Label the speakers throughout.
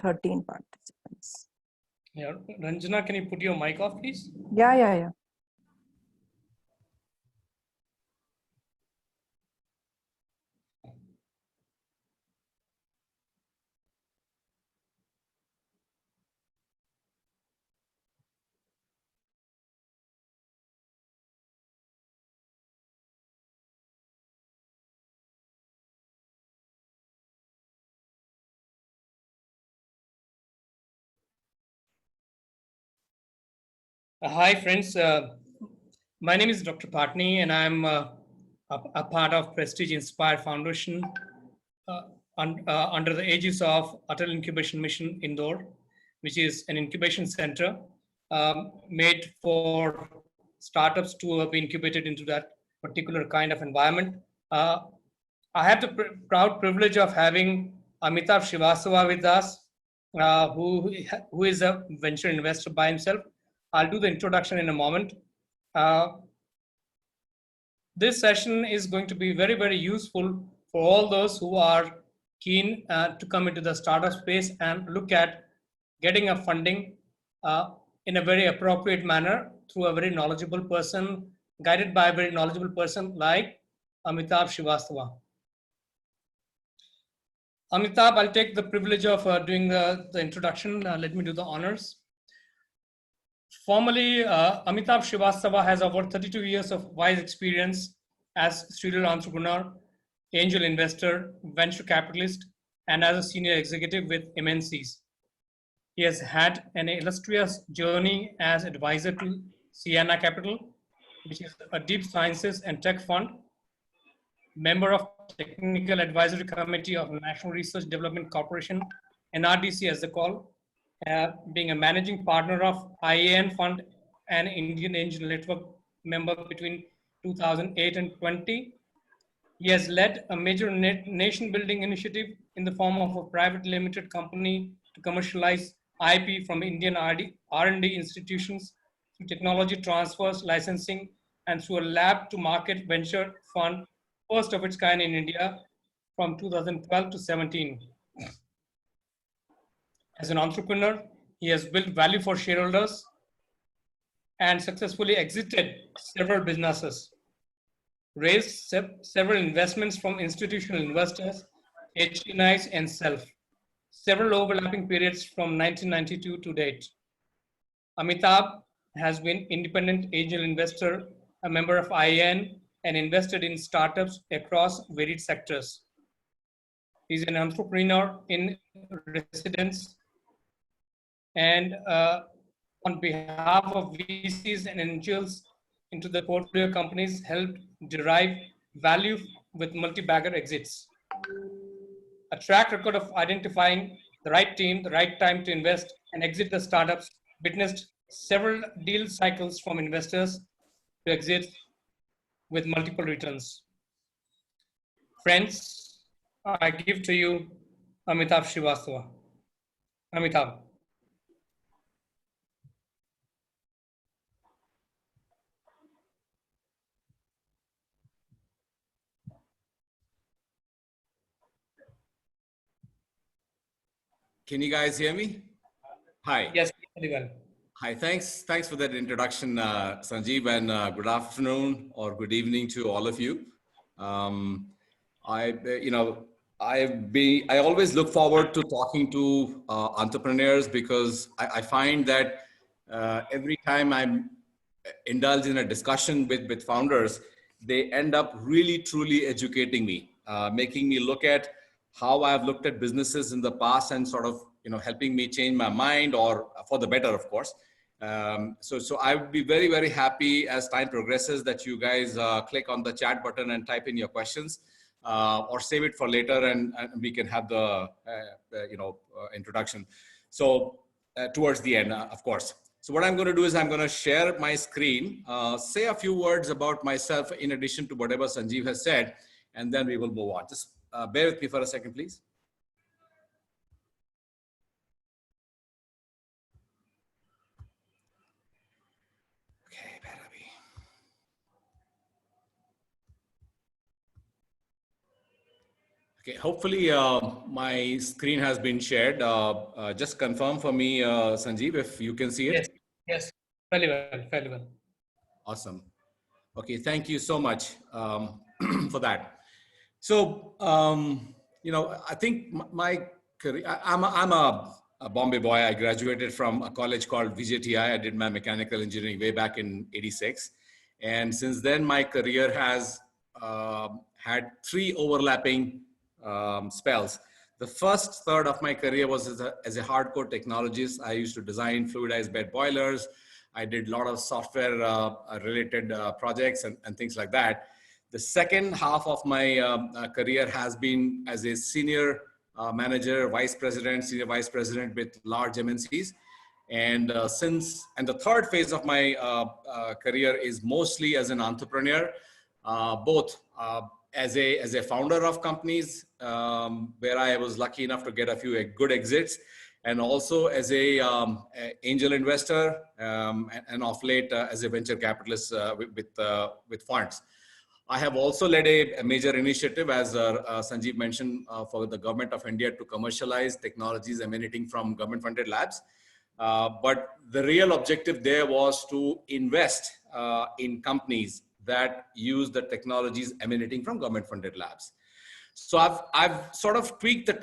Speaker 1: 13 participants.
Speaker 2: Yeah, Ranjana, can you put your mic off, please?
Speaker 1: Yeah.
Speaker 2: Hi, friends. My name is Dr. Patni, and I'm a part of Prestige Inspire Foundation uh, under the aegis of Atal Incubation Mission Indore, which is an incubation center made for startups to be incubated into that particular kind of environment. Uh, I have the proud privilege of having Amitabh Srivastava with us, who is a venture investor by himself. I'll do the introduction in a moment. Uh, this session is going to be very, very useful for all those who are keen to come into the startup space and look at getting a funding in a very appropriate manner through a very knowledgeable person, guided by a very knowledgeable person like Amitabh Srivastava. Amitabh, I'll take the privilege of doing the introduction. Let me do the honors. Formally, Amitabh Srivastava has over 32 years of wise experience as serial entrepreneur, angel investor, venture capitalist, and as a senior executive with MNCs. He has had an illustrious journey as advisor to Sienna Capital, which is a deep sciences and tech fund, member of Technical Advisory Committee of National Research Development Corporation, NRDC as they call, being a managing partner of IAN Fund and Indian Angel Network member between 2008 and 20. He has led a major nation building initiative in the form of a private limited company to commercialize IP from Indian R&D institutions through technology transfers, licensing, and through a lab to market venture fund, first of its kind in India from 2012 to 17. As an entrepreneur, he has built value for shareholders and successfully exited several businesses, raised several investments from institutional investors, HNIs, and self, several overlapping periods from 1992 to date. Amitabh has been independent angel investor, a member of IAN, and invested in startups across varied sectors. He's an entrepreneur in residence and on behalf of VCs and angels into the portfolio companies helped derive value with multi-bagger exits. A track record of identifying the right team, the right time to invest and exit the startups, witnessed several deal cycles from investors to exit with multiple returns. Friends, I give to you Amitabh Srivastava. Amitabh.
Speaker 3: Can you guys hear me? Hi.
Speaker 2: Yes, very well.
Speaker 3: Hi, thanks for that introduction, Sanjeev, and good afternoon or good evening to all of you. I always look forward to talking to entrepreneurs because I find that every time I'm indulged in a discussion with founders, they end up really truly educating me, making me look at how I've looked at businesses in the past and sort of helping me change my mind, or for the better, of course. So I would be very, very happy as time progresses that you guys click on the chat button and type in your questions, or save it for later, and we can have the introduction. So towards the end, of course. So what I'm going to do is I'm going to share my screen, say a few words about myself in addition to whatever Sanjeev has said, and then we will move on. Just bear with me for a second, please. Okay, better be. Okay, hopefully my screen has been shared. Just confirm for me, Sanjeev, if you can see it.
Speaker 2: Yes, yes, very well, very well.
Speaker 3: Awesome. Okay, thank you so much for that. So, I think my career, I'm a Bombay boy. I graduated from a college called VJTI. I did my mechanical engineering way back in '86. And since then, my career has had three overlapping spells. The first third of my career was as a hardcore technologist. I used to design fluidized bed boilers. I did a lot of software related projects and things like that. The second half of my career has been as a senior manager, vice president, senior vice president with large MNCs. And the third phase of my career is mostly as an entrepreneur, both as a founder of companies, where I was lucky enough to get a few good exits, and also as a angel investor, and of late as a venture capitalist with funds. I have also led a major initiative, as Sanjeev mentioned, for the government of India to commercialize technologies emanating from government-funded labs. But the real objective there was to invest in companies that use the technologies emanating from government-funded labs. So I've sort of tweaked the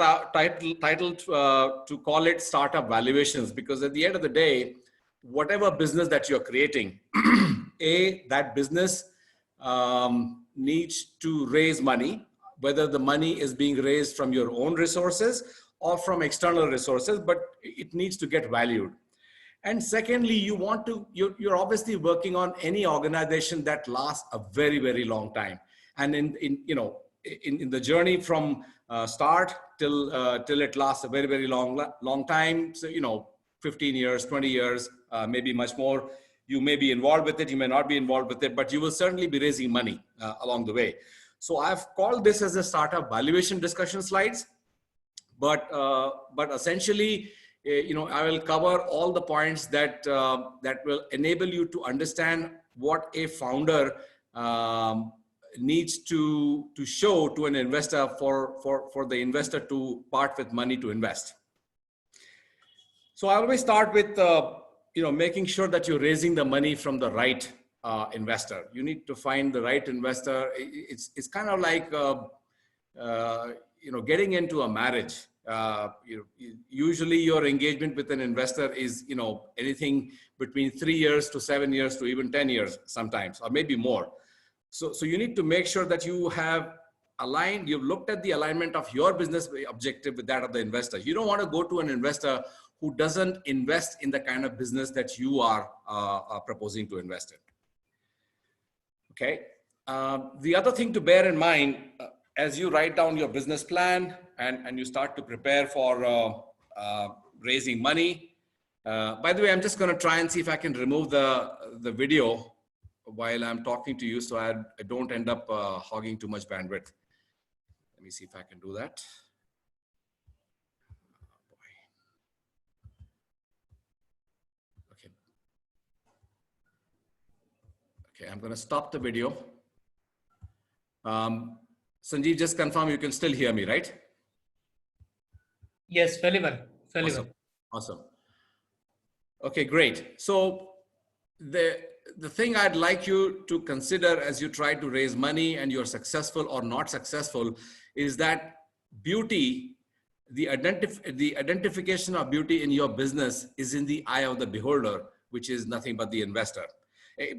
Speaker 3: title to call it startup valuations, because at the end of the day, whatever business that you're creating, that business needs to raise money, whether the money is being raised from your own resources or from external resources, but it needs to get valued. And secondly, you're obviously working on any organization that lasts a very, very long time. And in the journey from start till it lasts a very, very long time. So, 15 years, 20 years, maybe much more. You may be involved with it, you may not be involved with it, but you will certainly be raising money along the way. So I've called this as a startup valuation discussion slides, but essentially, I will cover all the points that will enable you to understand what a founder needs to show to an investor for the investor to part with money to invest. So I always start with making sure that you're raising the money from the right investor. You need to find the right investor. It's kind of like getting into a marriage. Usually your engagement with an investor is anything between 3 years to 7 years to even 10 years sometimes, or maybe more. So you need to make sure that you have aligned, you've looked at the alignment of your business objective with that of the investor. You don't want to go to an investor who doesn't invest in the kind of business that you are proposing to invest in. Okay. The other thing to bear in mind, as you write down your business plan and you start to prepare for raising money. By the way, I'm just going to try and see if I can remove the video while I'm talking to you, so I don't end up hogging too much bandwidth. Let me see if I can do that. Okay, I'm going to stop the video. Sanjeev, just confirm you can still hear me, right?
Speaker 2: Yes, very well. Very well.
Speaker 3: Awesome. Okay, great. So the thing I'd like you to consider as you try to raise money and you're successful or not successful is that beauty, the identification of beauty in your business is in the eye of the beholder, which is nothing but the investor.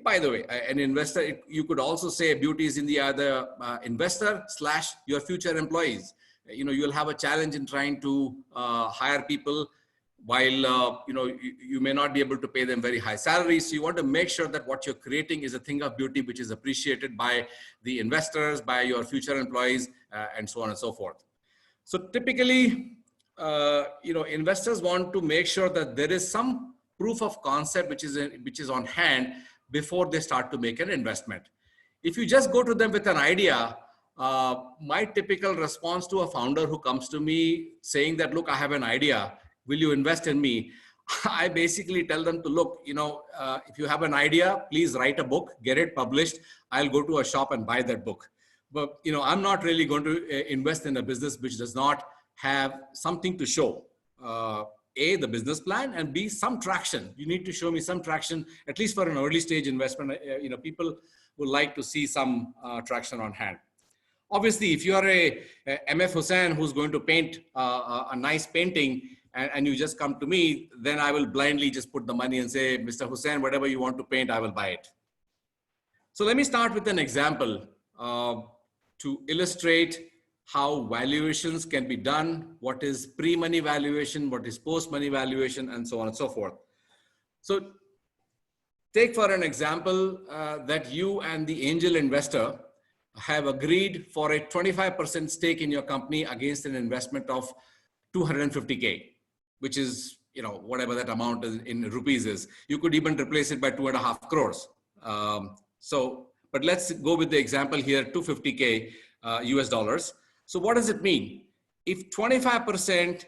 Speaker 3: By the way, an investor, you could also say beauty is in the other investor / your future employees. You'll have a challenge in trying to hire people while you may not be able to pay them very high salaries. So you want to make sure that what you're creating is a thing of beauty which is appreciated by the investors, by your future employees, and so on and so forth. So typically, investors want to make sure that there is some proof of concept which is on hand before they start to make an investment. If you just go to them with an idea, my typical response to a founder who comes to me saying that, look, I have an idea, will you invest in me? I basically tell them to look, if you have an idea, please write a book, get it published. I'll go to a shop and buy that book. but I'm not really going to invest in a business which does not have something to show. A, the business plan, and B, some traction. You need to show me some traction, at least for an early stage investment. People would like to see some traction on hand. Obviously, if you are a MF Hussain who's going to paint a nice painting and you just come to me, then I will blindly just put the money and say, Mr. Hussain, whatever you want to paint, I will buy it. So let me start with an example to illustrate how valuations can be done, what is pre-money valuation, what is post-money valuation, and so on and so forth. So take for an example that you and the angel investor have agreed for a 25% stake in your company against an investment of 250K, which is, whatever that amount is in rupees is. You could even replace it by 2.5 crores. But let's go with the example here, 250K US dollars. So what does it mean? If 25%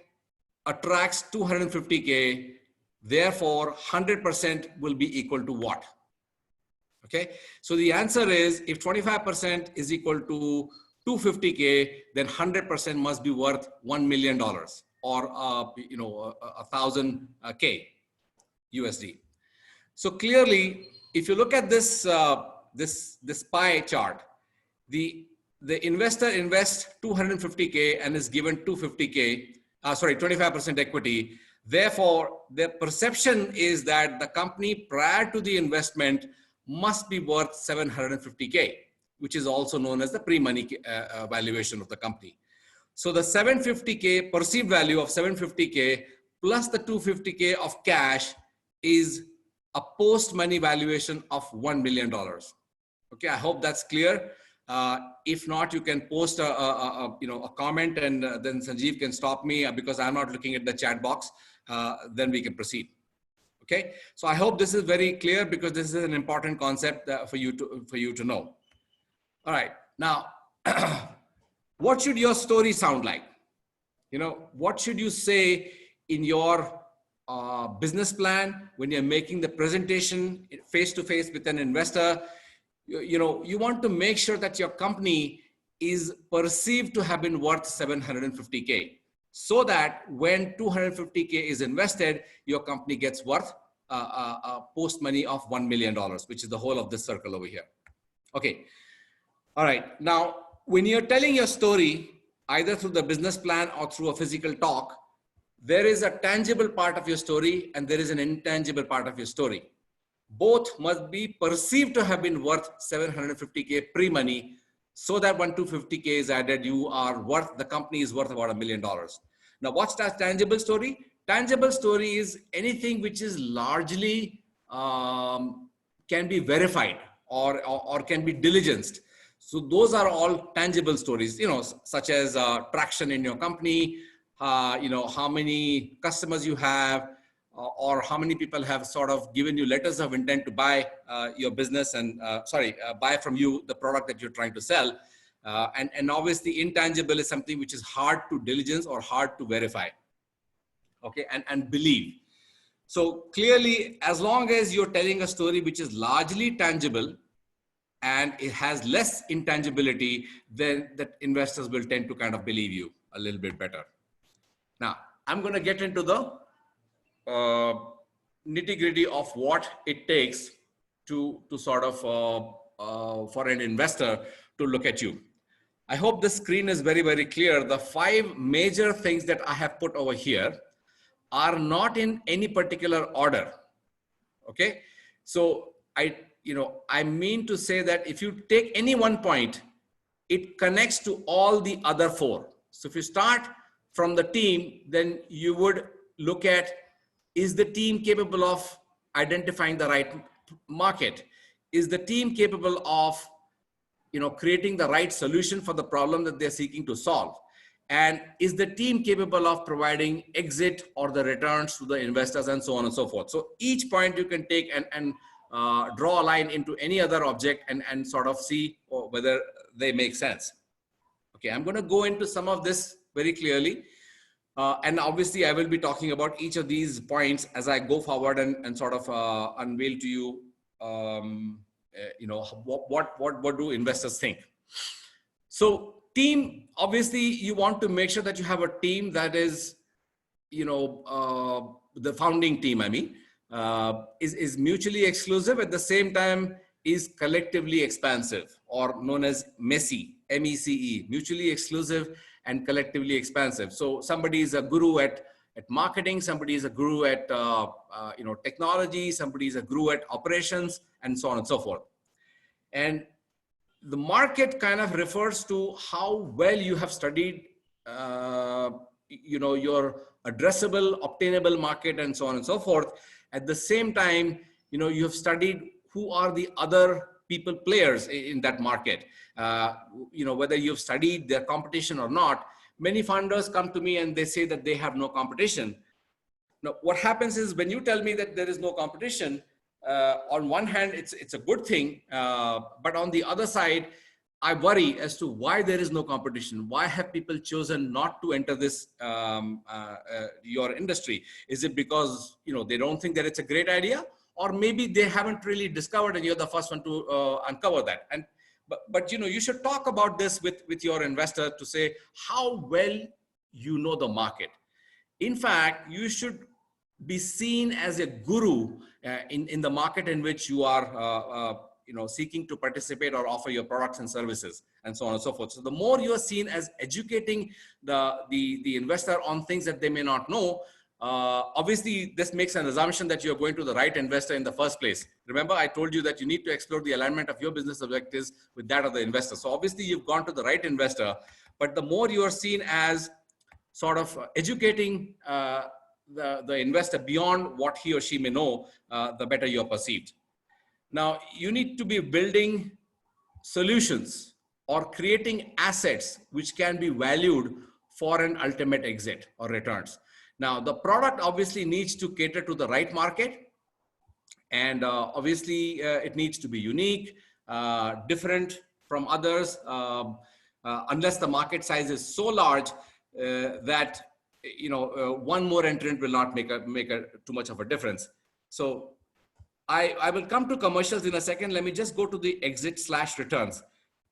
Speaker 3: attracts 250K, therefore 100% will be equal to what? Okay, so the answer is if 25% is equal to 250K, then 100% must be worth $1 million or 1,000K USD. So clearly, if you look at this this pie chart, the investor invests 250K and is given 25% equity. Therefore, the perception is that the company prior to the investment must be worth 750K, which is also known as the pre-money valuation of the company. So the 750K perceived value of 750K plus the 250K of cash is a post-money valuation of $1 million. Okay, I hope that's clear. If not, you can post a comment, and then Sanjeev can stop me because I'm not looking at the chat box. Then we can proceed. Okay, so I hope this is very clear because this is an important concept for you to know. All right, now what should your story sound like? What should you say in your business plan when you're making the presentation face to face with an investor? You want to make sure that your company is perceived to have been worth 750K, so that when 250K is invested, your company gets worth post money of $1 million, which is the whole of this circle over here. Okay. All right. Now, when you're telling your story, either through the business plan or through a physical talk, there is a tangible part of your story and there is an intangible part of your story. Both must be perceived to have been worth 750K pre-money, so that when 250K is added, the company is worth about $1 million. Now, what's that tangible story? Tangible story is anything which is largely can be verified or can be diligenced. So those are all tangible stories, such as traction in your company, how many customers you have, or how many people have sort of given you letters of intent to buy your business and buy from you the product that you're trying to sell. And obviously intangible is something which is hard to diligence or hard to verify. Okay, and believe. So clearly, as long as you're telling a story which is largely tangible and it has less intangibility, then that investors will tend to kind of believe you a little bit better. Now, I'm going to get into the nitty-gritty of what it takes to sort of for an investor to look at you. I hope the screen is very, very clear. The 5 major things that I have put over here are not in any particular order. Okay, so I mean to say that if you take any one point, it connects to all the other 4. So if you start from the team, then you would look at, is the team capable of identifying the right market? Is the team capable of creating the right solution for the problem that they're seeking to solve? And is the team capable of providing exit or the returns to the investors, and so on and so forth? So each point you can take and draw a line into any other object and sort of see whether they make sense. Okay, I'm going to go into some of this very clearly. And obviously I will be talking about each of these points as I go forward and sort of unveil to you, what do investors think? So team, obviously you want to make sure that you have a team that is, the founding team, is mutually exclusive, at the same time is collectively expansive, or known as MECE, M-E-C-E, mutually exclusive and collectively expansive. So somebody is a guru at marketing, somebody is a guru at technology, somebody is a guru at operations, and so on and so forth. And the market kind of refers to how well you have studied your addressable, obtainable market, and so on and so forth. At the same time, you have studied who are the other players in that market. Whether you've studied their competition or not. Many founders come to me and they say that they have no competition. Now, what happens is, when you tell me that there is no competition, on one hand, it's a good thing, but on the other side, I worry as to why there is no competition. Why have people chosen not to enter this your industry? Is it because they don't think that it's a great idea, or maybe they haven't really discovered, and you're the first one to uncover that? And but you should talk about this with your investor to say how well you know the market. In fact, you should be seen as a guru in the market in which you are seeking to participate or offer your products and services, and so on and so forth. So the more you are seen as educating the investor on things that they may not know, obviously this makes an assumption that you're going to the right investor in the first place. Remember, I told you that you need to explore the alignment of your business objectives with that of the investor. So obviously you've gone to the right investor, but the more you are seen as sort of educating the investor beyond what he or she may know, the better you're perceived. Now, you need to be building solutions or creating assets which can be valued for an ultimate exit or returns. Now, the product obviously needs to cater to the right market, and obviously it needs to be unique, different from others, unless the market size is so large that one more entrant will not make too much of a difference. So I will come to commercials in a second. Let me just go to the exit/returns.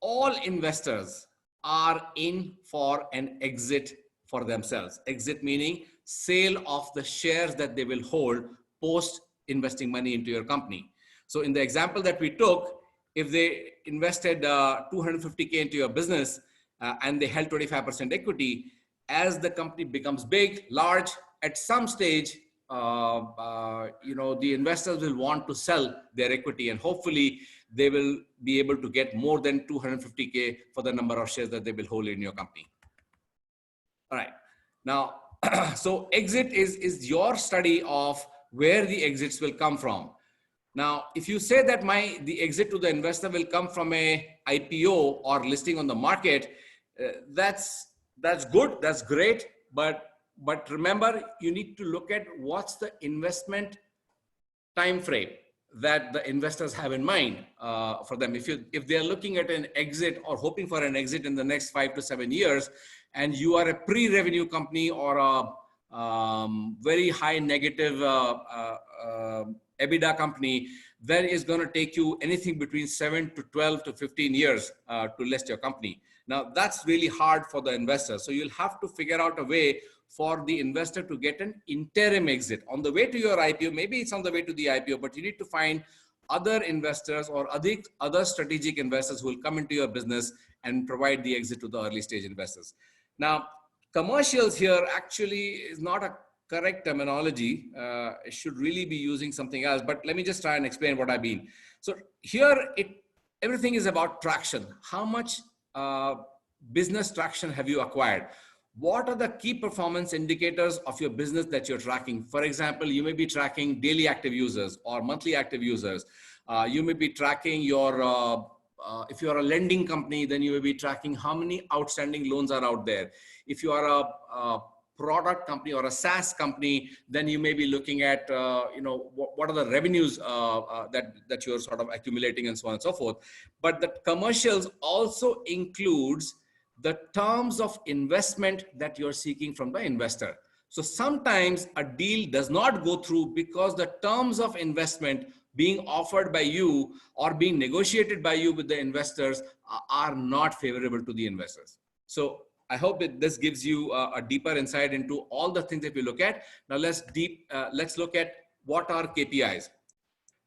Speaker 3: All investors are in for an exit for themselves. Exit meaning sale of the shares that they will hold post investing money into your company. So in the example that we took, if they invested 250K into your business and they held 25% equity, as the company becomes big, large, at some stage, the investors will want to sell their equity, and hopefully they will be able to get more than 250K for the number of shares that they will hold in your company. All right. Now, so exit is your study of where the exits will come from. Now, if you say that the exit to the investor will come from a IPO or listing on the market, that's good, that's great, but remember, you need to look at what's the investment time frame that the investors have in mind for them. If they're looking at an exit or hoping for an exit in the next 5 to 7 years, and you are a pre-revenue company or a very high negative EBITDA company, then it's going to take you anything between 7 to 12 to 15 years to list your company. Now, that's really hard for the investor. So you'll have to figure out a way for the investor to get an interim exit on the way to your IPO. Maybe it's on the way to the IPO, but you need to find other investors or other strategic investors who will come into your business and provide the exit to the early stage investors. Now, commercials here actually is not a correct terminology. It should really be using something else, but let me just try and explain what I mean. So here, everything is about traction. How much business traction have you acquired? What are the key performance indicators of your business that you're tracking? For example, you may be tracking daily active users or monthly active users. You may be tracking your, if you're a lending company, then you may be tracking how many outstanding loans are out there. If you are a product company or a SaaS company, then you may be looking at, what are the revenues that you're sort of accumulating and so on and so forth. But the commercials also includes the terms of investment that you're seeking from the investor. So sometimes a deal does not go through because the terms of investment being offered by you or being negotiated by you with the investors are not favorable to the investors. So I hope that this gives you a deeper insight into all the things that we look at. Now let's look at what are KPIs.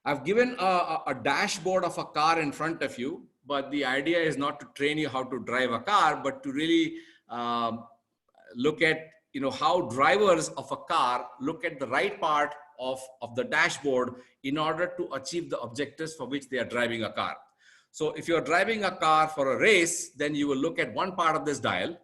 Speaker 3: I've given a dashboard of a car in front of you, but the idea is not to train you how to drive a car, but to really look at how drivers of a car look at the right part of the dashboard in order to achieve the objectives for which they are driving a car. So if you're driving a car for a race, then you will look at one part of this dial.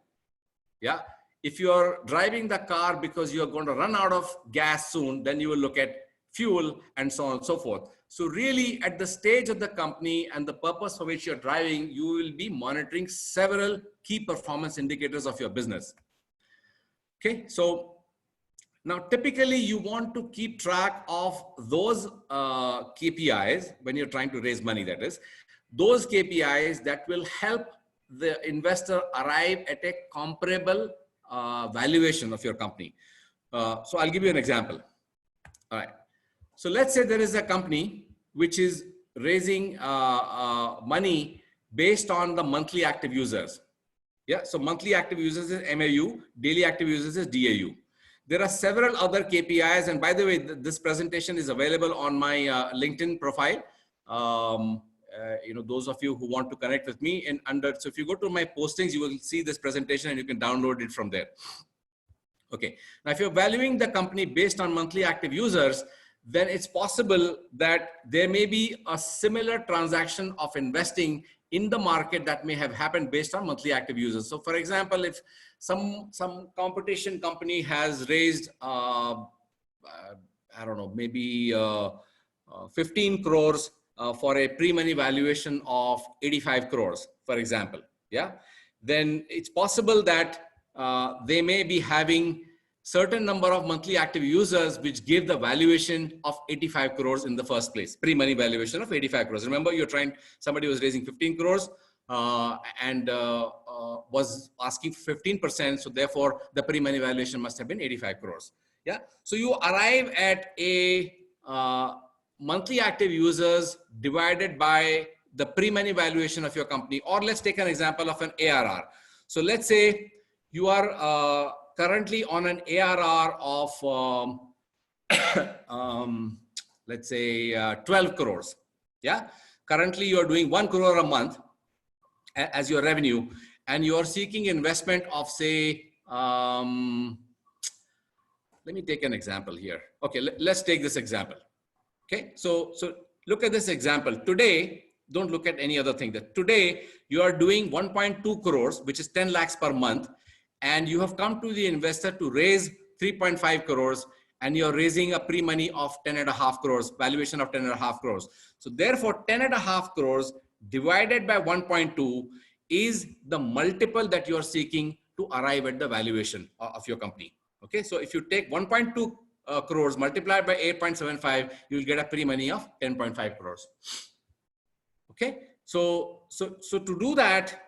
Speaker 3: Yeah. If you're driving the car because you're going to run out of gas soon, then you will look at fuel and so on and so forth. So really at the stage of the company and the purpose for which you're driving, you will be monitoring several key performance indicators of your business. Okay. So now typically you want to keep track of those KPIs when you're trying to raise money, that is, those KPIs that will help the investor arrive at a comparable valuation of your company. So I'll give you an example. All right. So let's say there is a company which is raising money based on the monthly active users. Yeah. So monthly active users is MAU, daily active users is DAU. There are several other KPIs. And by the way, this presentation is available on my LinkedIn profile. Those of you who want to connect with me so if you go to my postings, you will see this presentation and you can download it from there. Okay. Now, if you're valuing the company based on monthly active users, then it's possible that there may be a similar transaction of investing in the market that may have happened based on monthly active users. So for example, if some competition company has raised, I don't know, maybe 15 crores for a pre-money valuation of 85 crores, for example, yeah, then it's possible that they may be having certain number of monthly active users which give the valuation of 85 crores in the first place, pre-money valuation of 85 crores. Remember, somebody was raising 15 crores and was asking for 15%. So therefore the pre-money valuation must have been 85 crores. Yeah. So you arrive at a monthly active users divided by the pre-money valuation of your company. Or let's take an example of an ARR. So let's say you are currently on an ARR of, let's say 12 crores. Yeah. Currently you are doing 1 crore a month as your revenue, and you are seeking investment of say, let me take an example here. Okay. Let's take this example. Okay. So look at this example. Today, don't look at any other thing. That today you are doing 1.2 crores, which is 10 lakhs per month. And you have come to the investor to raise 3.5 crores and you're raising a pre-money of 10.5 crores, valuation of 10.5 crores. So therefore 10.5 crores divided by 1.2 is the multiple that you're seeking to arrive at the valuation of your company. Okay. So if you take 1.2 crores multiplied by 8.75, you'll get a pre-money of 10.5 crores. Okay. So to do that,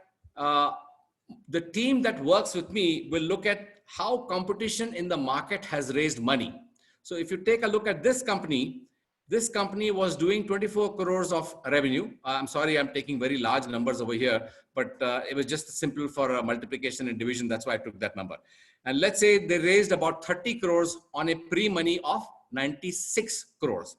Speaker 3: the team that works with me will look at how competition in the market has raised money. So if you take a look at this company was doing 24 crores of revenue. I'm sorry, I'm taking very large numbers over here, but it was just simple for multiplication and division. That's why I took that number. And let's say they raised about 30 crores on a pre-money of 96 crores.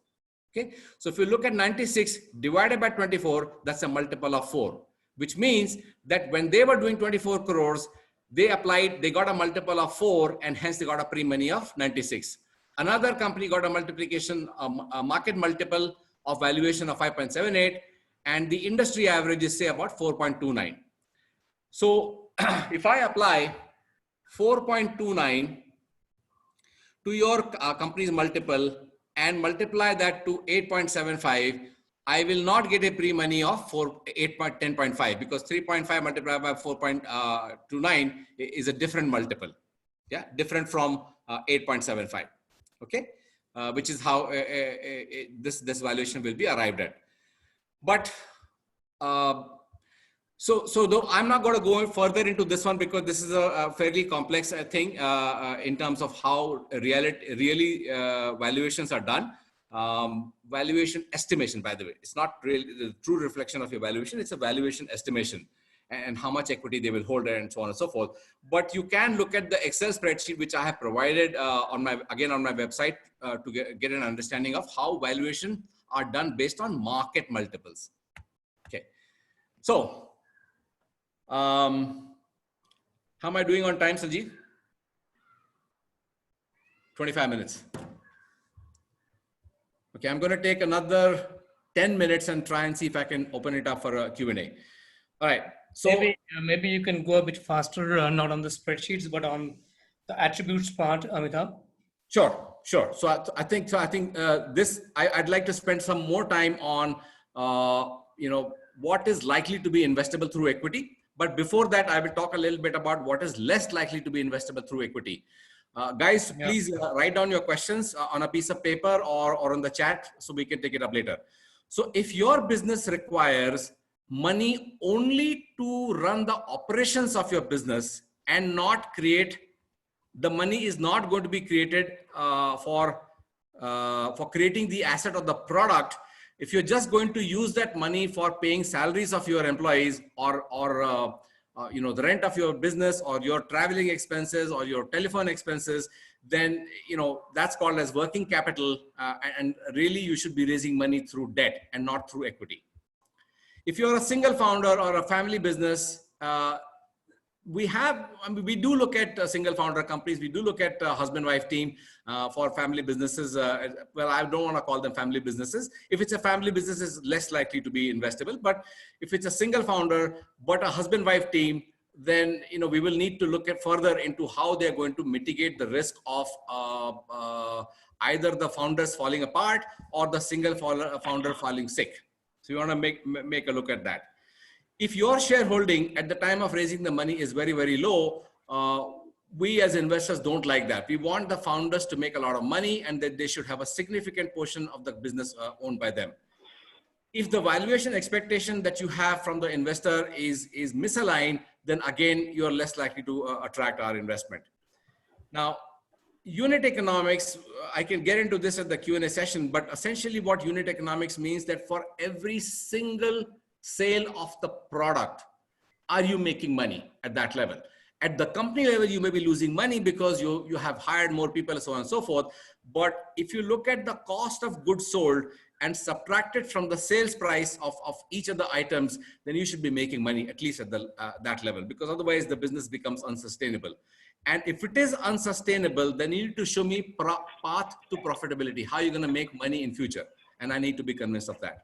Speaker 3: Okay. So if you look at 96 divided by 24, that's a multiple of 4. Which means that when they were doing 24 crores, they got a multiple of 4 and hence they got a pre-money of 96. Another company got a multiplication, a market multiple of valuation of 5.78 and the industry average is say about 4.29. So if I apply 4.29 to your company's multiple and multiply that to 8.75, I will not get a pre-money of 10.5 because 3.5 multiplied by 4.29 is a different multiple. Yeah. Different from 8.75. Okay. Which is how this valuation will be arrived at. But so though I'm not going to go further into this one because this is a fairly complex thing in terms of how really valuations are done. valuation estimation, by the way. It's not really the true reflection of your valuation. It's a valuation estimation and how much equity they will hold and so on and so forth. But you can look at the Excel spreadsheet, which I have provided on my website to get an understanding of how valuation are done based on market multiples. Okay. So, how am I doing on time, Sanjeev? 25 minutes. Okay, I'm going to take another 10 minutes and try and see if I can open it up for a Q&A. All right. So
Speaker 2: maybe you can go a bit faster, not on the spreadsheets, but on the attributes part, Amitabh.
Speaker 3: Sure. So I think I'd like to spend some more time on, what is likely to be investable through equity. But before that, I will talk a little bit about what is less likely to be investable through equity. Guys, please write down your questions on a piece of paper or on the chat so we can take it up later. So if your business requires money only to run the operations of your business and not create, the money is not going to be created for creating the asset or the product. If you're just going to use that money for paying salaries of your employees or the rent of your business or your traveling expenses or your telephone expenses, then that's called as working capital, and really you should be raising money through debt and not through equity. If you're a single founder or a family business, we do look at single founder companies. We do look at husband-wife team for family businesses. Well, I don't want to call them family businesses. If it's a family business, it's less likely to be investable. But if it's a single founder, but a husband-wife team, then we will need to look at further into how they're going to mitigate the risk of either the founders falling apart or the single founder falling sick. So you want to make a look at that. If your shareholding at the time of raising the money is very, very low, we as investors don't like that. We want the founders to make a lot of money and that they should have a significant portion of the business owned by them. If the valuation expectation that you have from the investor is misaligned, then again, you're less likely to attract our investment. Now, unit economics, I can get into this at the Q&A session, but essentially what unit economics means that for every single sale of the product, are you making money at that level? At the company level, you may be losing money because you have hired more people and so on and so forth. But if you look at the cost of goods sold and subtract it from the sales price of each of the items, then you should be making money at least at that level, because otherwise the business becomes unsustainable. And if it is unsustainable, then you need to show me path to profitability. How are you going to make money in future? And I need to be convinced of that.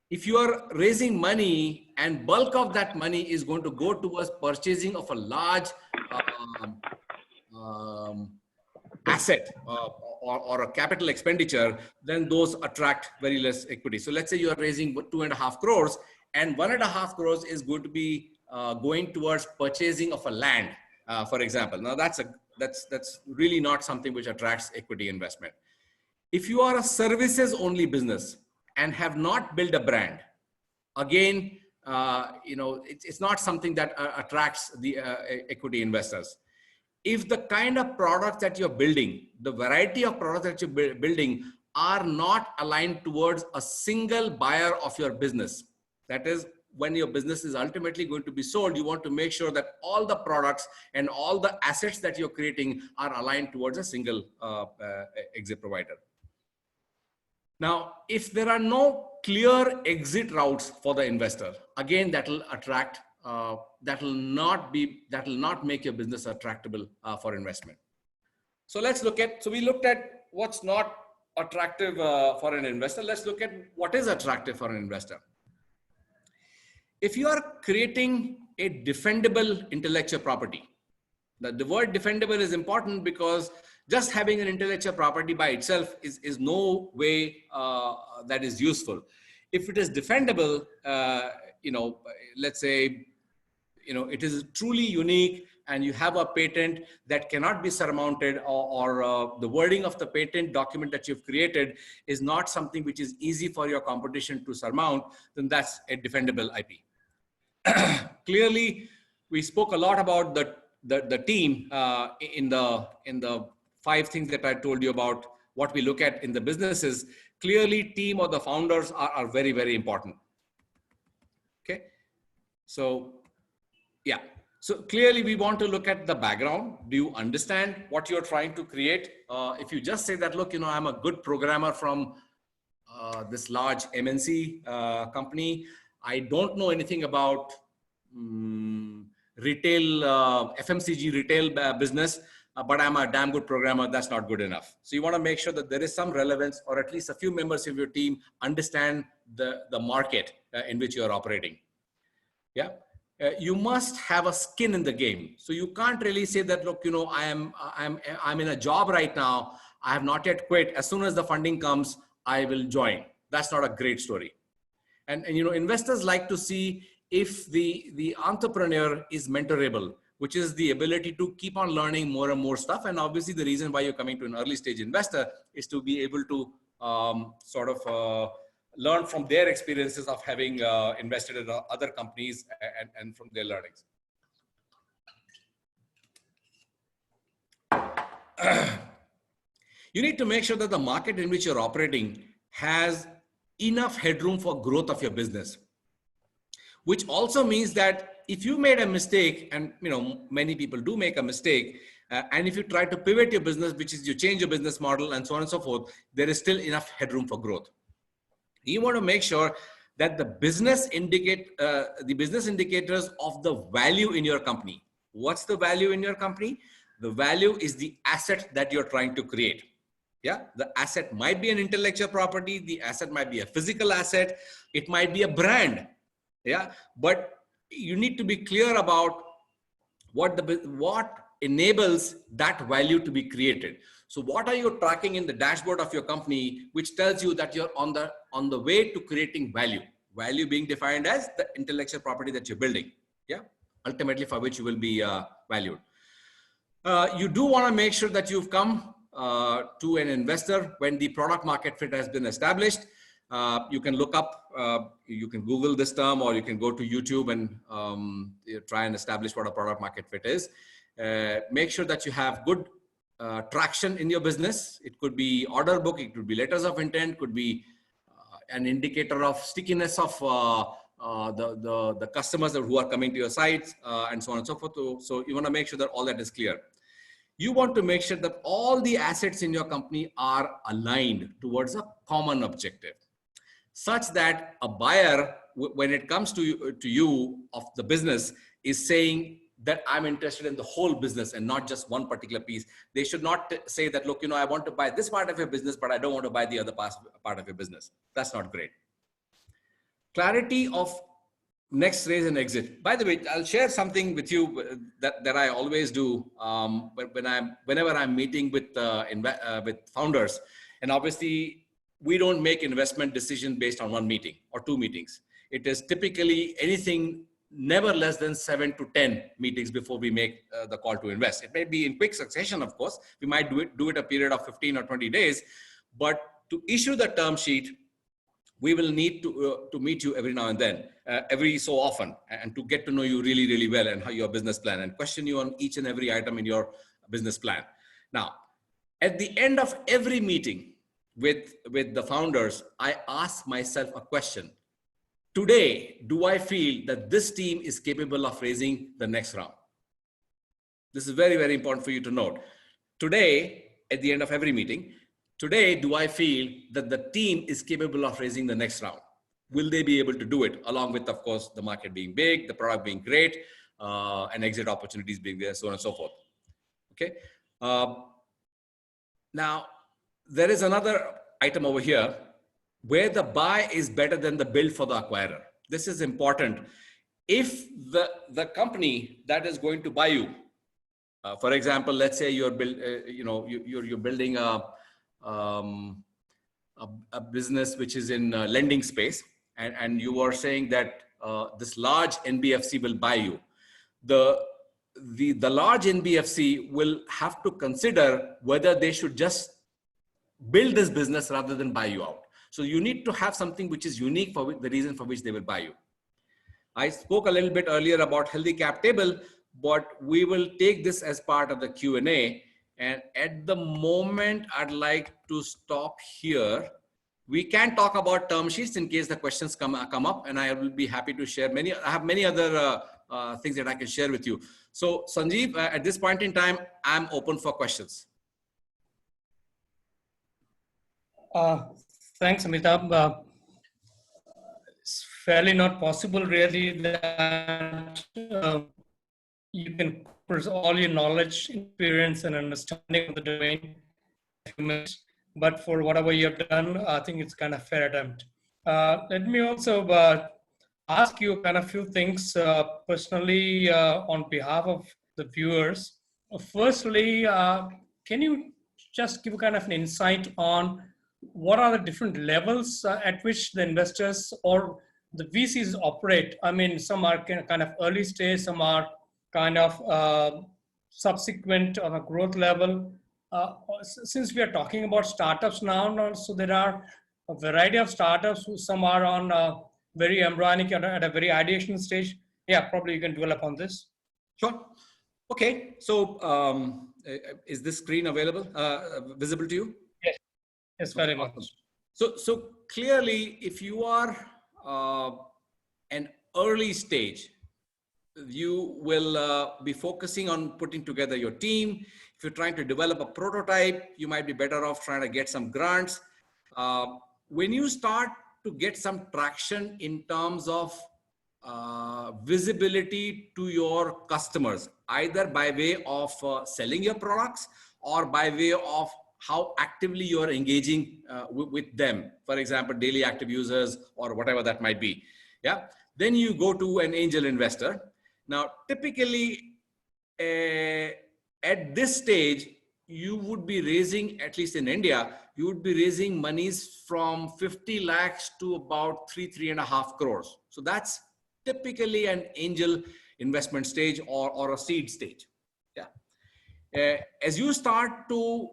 Speaker 3: If you are raising money and bulk of that money is going to go towards purchasing of a large asset or a capital expenditure, then those attract very less equity. So let's say you are raising 2.5 crores and 1.5 crores is going to be going towards purchasing of a land, for example. Now that's really not something which attracts equity investment. If you are a services only business and have not built a brand, again, it's not something that attracts the equity investors. If the kind of products that you're building, the variety of products that you're building are not aligned towards a single buyer of your business, that is, when your business is ultimately going to be sold, you want to make sure that all the products and all the assets that you're creating are aligned towards a single exit provider. Now, if there are no clear exit routes for the investor, again, that will attract, that will not make your business attractable for investment. So we looked at what's not attractive for an investor. Let's look at what is attractive for an investor. If you are creating a defendable intellectual property, the word defendable is important because just having an intellectual property by itself is no way that is useful. If it is defendable, let's say, it is truly unique and you have a patent that cannot be surmounted, or the wording of the patent document that you've created is not something which is easy for your competition to surmount, then that's a defendable IP. Clearly, we spoke a lot about the team in the 5 things that I told you about what we look at in the businesses, clearly team or the founders are very, very important. Okay. So yeah. So clearly we want to look at the background. Do you understand what you're trying to create? If you just say that, look, I'm a good programmer from this large MNC company. I don't know anything about retail, FMCG retail business, but I'm a damn good programmer. That's not good enough. So you want to make sure that there is some relevance, or at least a few members of your team understand the market in which you're operating. Yeah. You must have a skin in the game. So you can't really say that, look, I'm in a job right now. I have not yet quit. As soon as the funding comes, I will join. That's not a great story. And investors like to see if the entrepreneur is mentorable, which is the ability to keep on learning more and more stuff. And obviously the reason why you're coming to an early stage investor is to be able to learn from their experiences of having invested in other companies and from their learnings. You need to make sure that the market in which you're operating has enough headroom for growth of your business, which also means that if you made a mistake, and many people do make a mistake, and if you try to pivot your business, which is you change your business model and so on and so forth, there is still enough headroom for growth. You want to make sure that the business indicators of the value in your company. What's the value in your company? The value is the asset that you're trying to create. Yeah, the asset might be an intellectual property. The asset might be a physical asset. It might be a brand. Yeah, but you need to be clear about what enables that value to be created. So what are you tracking in the dashboard of your company, which tells you that you're on the way to creating value? Value being defined as the intellectual property that you're building. Yeah, ultimately for which you will be valued. You do want to make sure that you've come to an investor when the product market fit has been established. You can look up, you can Google this term, or you can go to YouTube and try and establish what a product market fit is. Make sure that you have good traction in your business. It could be order book, it could be letters of intent, could be an indicator of stickiness of the customers who are coming to your sites, and so on and so forth. So you want to make sure that all that is clear. You want to make sure that all the assets in your company are aligned towards a common objective, such that a buyer, when it comes to you of the business, is saying that I'm interested in the whole business and not just one particular piece. They should not say that, look, I want to buy this part of your business, but I don't want to buy the other part of your business. That's not great. Clarity of next raise and exit. By the way, I'll share something with you that I always do whenever I'm meeting with founders. And obviously, we don't make investment decisions based on one meeting or two meetings. It is typically anything never less than 7 to 10 meetings before we make the call to invest. It may be in quick succession, of course. We might do it a period of 15 or 20 days, but to issue the term sheet, we will need to meet you every now and then, every so often, and to get to know you really, really well and how your business plan, and question you on each and every item in your business plan. Now, at the end of every meeting with the founders, I ask myself a question. Today, do I feel that this team is capable of raising the next round? This is very, very important for you to note. Today, at the end of every meeting, today, do I feel that the team is capable of raising the next round? Will they be able to do it, along with, of course, the market being big, the product being great, and exit opportunities being there, so on and so forth. Okay. Now, there is another item over here where the buy is better than the build for the acquirer. This is important. If the company that is going to buy you, for example, let's say you're building a business which is in lending space, and you are saying that this large NBFC will buy you. The large NBFC will have to consider whether they should just build this business rather than buy you out. So you need to have something which is unique for the reason for which they will buy you. I spoke a little bit earlier about healthy cap table, but we will take this as part of the Q&A. And at the moment, I'd like to stop here. We can talk about term sheets in case the questions come up, and I will be happy to share many. I have many other things that I can share with you. So Sanjeev, at this point in time, I'm open for questions.
Speaker 2: Thanks, Amitabh. It's fairly not possible really that you can put all your knowledge, experience, and understanding of the domain in a few minutes. But for whatever you have done, I think it's kind of fair attempt. Let me also ask you kind of few things personally on behalf of the viewers. Firstly, can you just give kind of an insight on what are the different levels at which the investors or the VCs operate? I mean, some are kind of early stage, some are kind of subsequent on a growth level. Since we are talking about startups now, so there are a variety of startups. Some are on very embryonic at a very ideation stage. Yeah, probably you can develop on this.
Speaker 3: Sure. Okay. So is this screen available, visible to you?
Speaker 2: Yes. Yes, very much.
Speaker 3: So clearly, if you are an early stage, you will be focusing on putting together your team. If you're trying to develop a prototype, you might be better off trying to get some grants. When you start to get some traction in terms of visibility to your customers, either by way of selling your products or by way of how actively you're engaging with them, for example, daily active users or whatever that might be. Yeah. Then you go to an angel investor. Now, typically at this stage, you would be raising, at least in India, you would be raising monies from 50 lakhs to about 3.5 crores. So that's typically an angel investment stage or a seed stage. Yeah. As you start to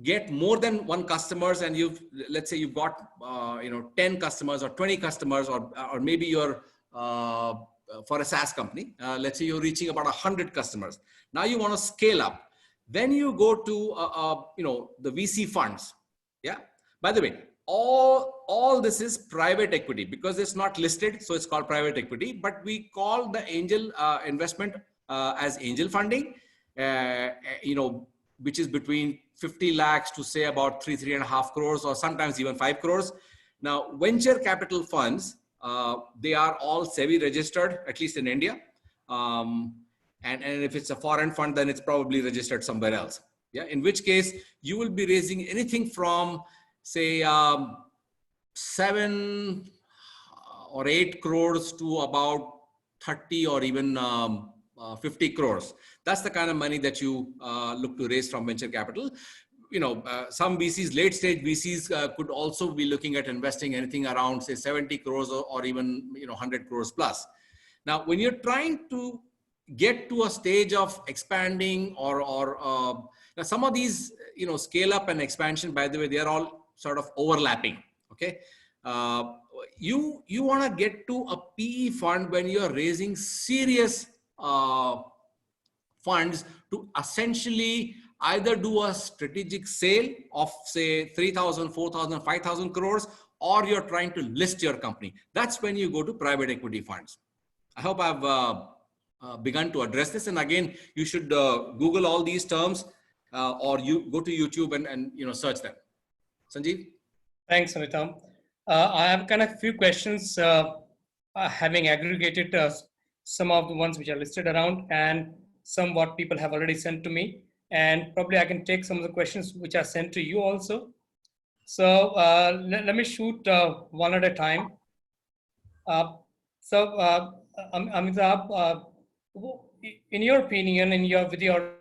Speaker 3: get more than one customers, and let's say you've got 10 customers or 20 customers, or maybe you're for a SaaS company, let's say you're reaching about 100 customers. Now you want to scale up. Then you go to the VC funds. Yeah. By the way, all this is private equity because it's not listed, so it's called private equity. But we call the angel investment as angel funding. Which is between 50 lakhs to say about 3.5 crores, or sometimes even 5 crores. Now, venture capital funds, they are all SEBI registered, at least in India. And if it's a foreign fund, then it's probably registered somewhere else. Yeah. In which case you will be raising anything from say 7 or 8 crores to about 30 or even 50 crores. That's the kind of money that you look to raise from venture capital. Some VCs, late stage VCs could also be looking at investing anything around say 70 crores or even 100 crores plus. Now, when you're trying to get to a stage of expanding or now some of these scale up and expansion, by the way, they are all sort of overlapping. Okay. You want to get to a PE fund when you're raising serious funds to essentially either do a strategic sale of say 3,000, 4,000, 5,000 crores, or you're trying to list your company. That's when you go to private equity funds. I hope I've begun to address this. And again, you should Google all these terms or you go to YouTube and search them. Sanjeev? Thanks,
Speaker 2: Amitabh. I have kind of a few questions having aggregated some of the ones which are listed around and some what people have already sent to me. And probably I can take some of the questions which are sent to you also. So let me shoot one at a time. Amitabh, in your opinion, with your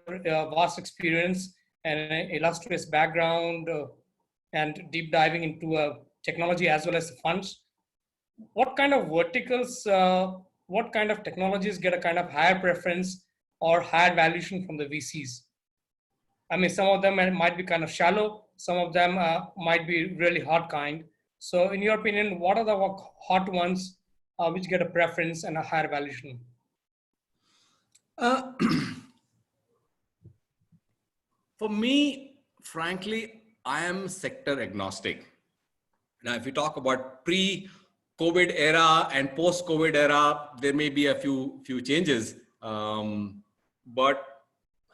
Speaker 2: vast experience and illustrious background and deep diving into technology as well as funds, what kind of verticals, what kind of technologies get a kind of higher preference or higher valuation from the VCs? I mean, some of them might be kind of shallow, some of them might be really hard kind. So in your opinion, what are the hot ones which get a preference and a higher valuation?
Speaker 3: For me, frankly, I am sector agnostic. Now, if you talk about pre-COVID era and post-COVID era, there may be a few changes, but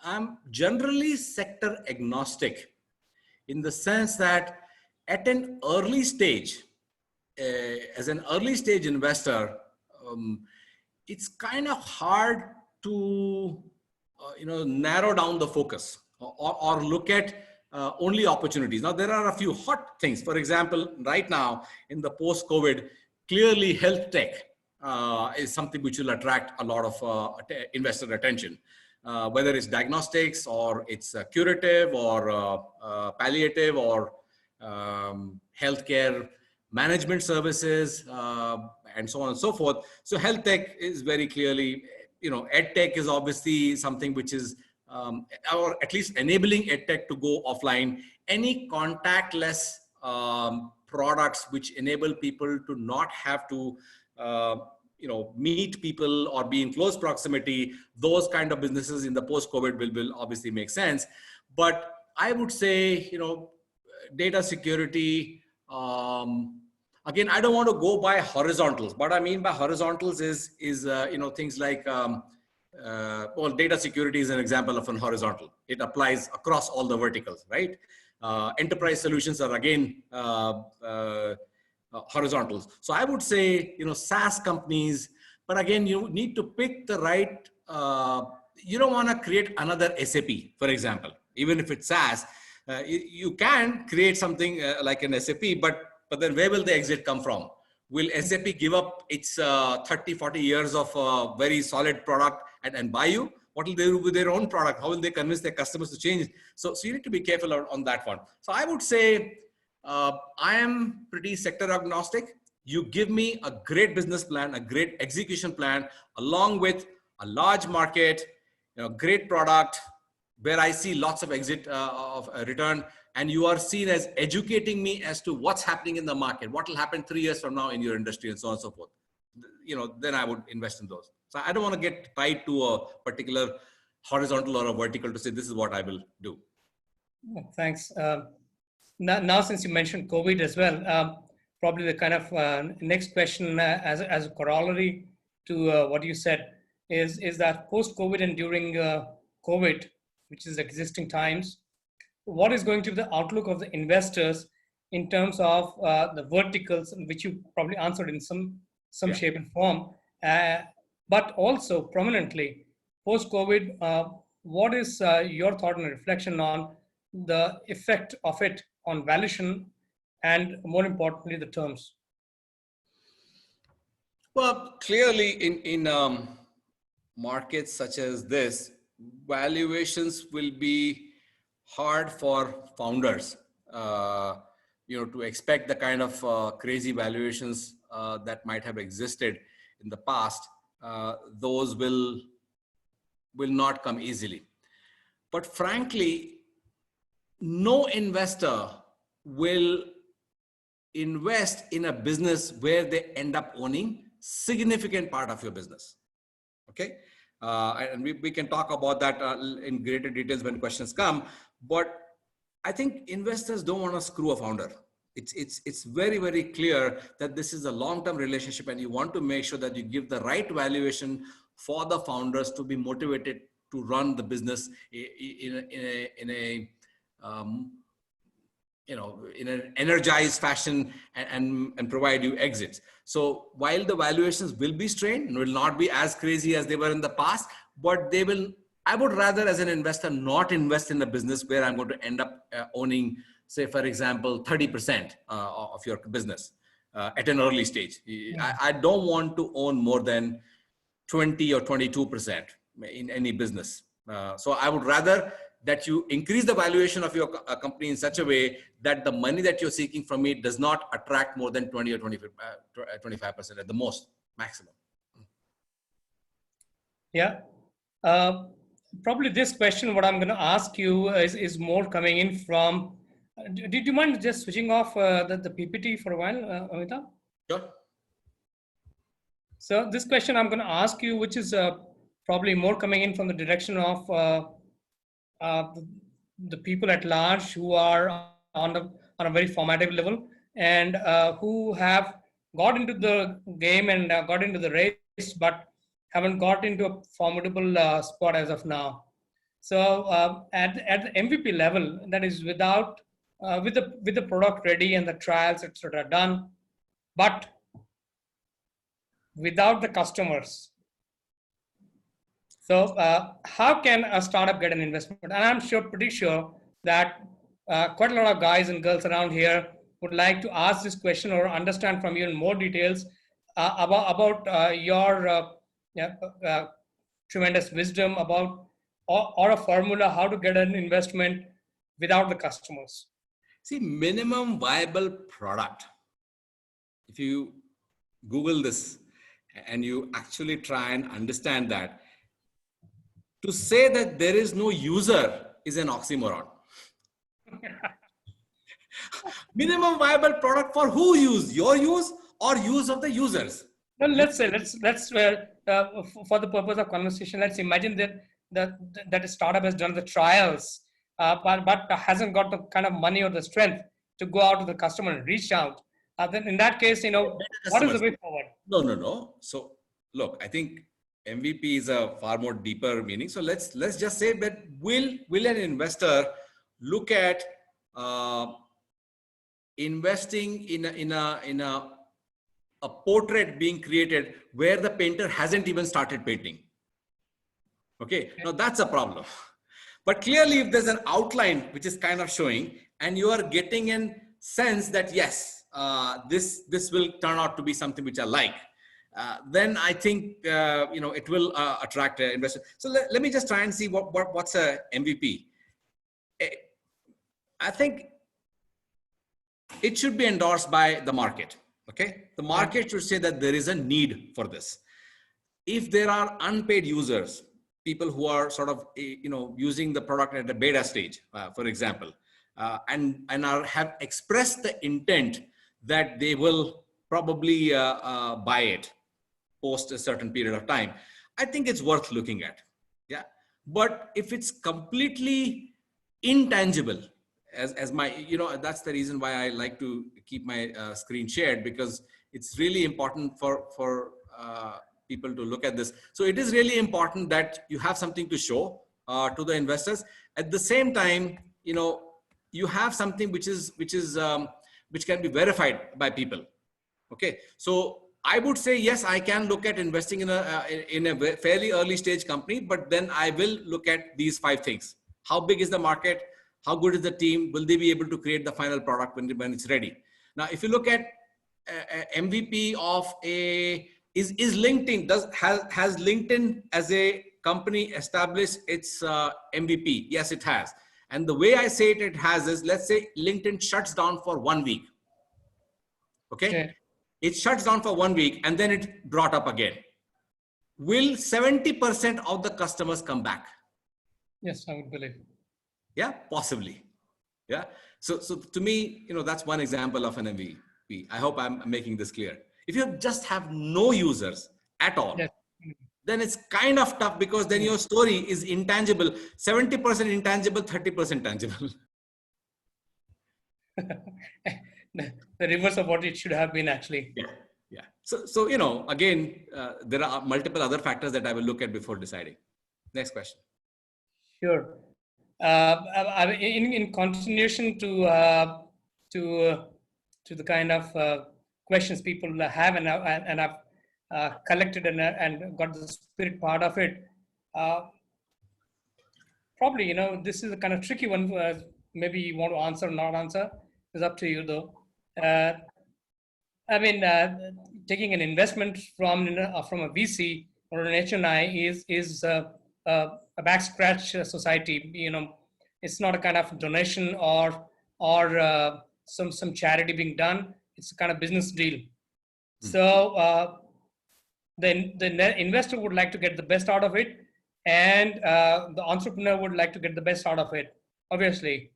Speaker 3: I'm generally sector agnostic in the sense that at an early stage, as an early stage investor, it's kind of hard to narrow down the focus or look at only opportunities. Now there are a few hot things. For example, right now in the post-COVID, clearly health tech is something which will attract a lot of investor attention. Whether it's diagnostics or it's curative or palliative or healthcare management services, and so on and so forth. So health tech is very clearly, ed tech is obviously something which is, or at least enabling ed tech to go offline. Any contactless products which enable people to not have to, meet people or be in close proximity, those kind of businesses in the post-COVID will obviously make sense. But I would say, data security, again, I don't want to go by horizontals. What I mean by horizontals is things like, well, data security is an example of an horizontal. It applies across all the verticals, right? Enterprise solutions are again horizontals. So I would say, SaaS companies, but again, you need to pick the right, you don't want to create another SAP, for example, even if it's SaaS. You can create something like an SAP, but then where will the exit come from? Will SAP give up its 30, 40 years of very solid product and buy you? What will they do with their own product? How will they convince their customers to change? So you need to be careful on that one. So I would say I am pretty sector agnostic. You give me a great business plan, a great execution plan, along with a large market, great product, where I see lots of exit of return, and you are seen as educating me as to what's happening in the market, what will happen 3 years from now in your industry, and so on and so forth. Then I would invest in those. So I don't want to get tied to a particular horizontal or a vertical to say this is what I will do.
Speaker 2: Thanks. Now, since you mentioned COVID as well, probably the kind of next question as a corollary to what you said is that post-COVID and during COVID, which is existing times, what is going to be the outlook of the investors in terms of the verticals, which you probably answered in some shape and form, but also prominently post-COVID, what is your thought and reflection on the effect of it on valuation and, more importantly, the terms?
Speaker 3: Well, clearly in markets such as this, valuations will be hard for founders, to expect the kind of crazy valuations that might have existed in the past. Those will not come easily. But frankly, no investor will invest in a business where they end up owning significant part of your business. Okay. And we can talk about that in greater details when questions come. But I think investors don't want to screw a founder. It's very, very clear that this is a long-term relationship, and you want to make sure that you give the right valuation for the founders to be motivated to run the business in an energized fashion and provide you exits. So while the valuations will be strained and will not be as crazy as they were in the past, but they will, I would rather as an investor not invest in a business where I'm going to end up owning, say, for example, 30% of your business at an early stage. I don't want to own more than 20 or 22% in any business. So I would rather that you increase the valuation of your company in such a way that the money that you're seeking from me does not attract more than 20 or 25% at the most, maximum.
Speaker 2: Yeah. Probably this question, what I'm going to ask you is more coming in from, did you mind just switching off the PPT for a while, Amitabh?
Speaker 3: Sure.
Speaker 2: So this question I'm going to ask you, which is probably more coming in from the direction of the people at large who are on a very formative level, and who have got into the game and got into the race, but haven't got into a formidable spot as of now. So at the MVP level, that is without with the product ready and the trials etc. done, but without the customers. So how can a startup get an investment? And I'm pretty sure that quite a lot of guys and girls around here would like to ask this question or understand from you in more details about your yeah, tremendous wisdom about or a formula how to get an investment without the customers.
Speaker 3: See, minimum viable product. If you Google this and you actually try and understand that, to say that there is no user is an oxymoron. Minimum viable product for who use? Your use or use of the users?
Speaker 2: Well, let's say for the purpose of conversation, let's imagine that a startup has done the trials, but hasn't got the kind of money or the strength to go out to the customer and reach out. Then in that case, what is the way forward?
Speaker 3: No. So look, I think MVP is a far more deeper meaning. So let's just say that will an investor look at investing in a portrait being created where the painter hasn't even started painting? Okay, now that's a problem. But clearly, if there's an outline which is kind of showing, and you are getting a sense that yes, this will turn out to be something which I like, then I think it will attract investors. So let me just try and see what's a MVP. I think it should be endorsed by the market. Okay, the market should say that there is a need for this. If there are unpaid users, people who are sort of using the product at a beta stage, for example, and have expressed the intent that they will probably buy it post a certain period of time, I think it's worth looking at. Yeah, but if it's completely intangible, as my, that's the reason why I like to keep my screen shared, because it's really important for people to look at this. So it is really important that you have something to show to the investors. At the same time, you have something which can be verified by people. Okay, so I would say yes, I can look at investing in a fairly early stage company, but then I will look at these 5 things. How big is the market? How good is the team? Will they be able to create the final product when it's ready? Now, if you look at MVP of is LinkedIn, has LinkedIn as a company established its MVP? Yes, it has. And the way I say it has is, let's say LinkedIn shuts down for 1 week. Okay? It shuts down for 1 week and then it brought up again. Will 70% of the customers come back?
Speaker 2: Yes, I would believe.
Speaker 3: Yeah, possibly. Yeah. So to me, that's one example of an MVP. I hope I'm making this clear. If you just have no users at all, yes, then it's kind of tough, because then your story is intangible, 70% intangible, 30% tangible.
Speaker 2: The reverse of what it should have been, actually.
Speaker 3: Yeah. So again, there are multiple other factors that I will look at before deciding. Next question.
Speaker 2: Sure. In continuation to the kind of questions people have, and I've collected and got the spirit part of it. Probably, this is a kind of tricky one. Maybe you want to answer or not answer. It's up to you, though. Taking an investment from a VC or an HNI is a back scratch society. It's not a kind of donation or some charity being done. It's a kind of business deal. So the investor would like to get the best out of it, and the entrepreneur would like to get the best out of it, obviously.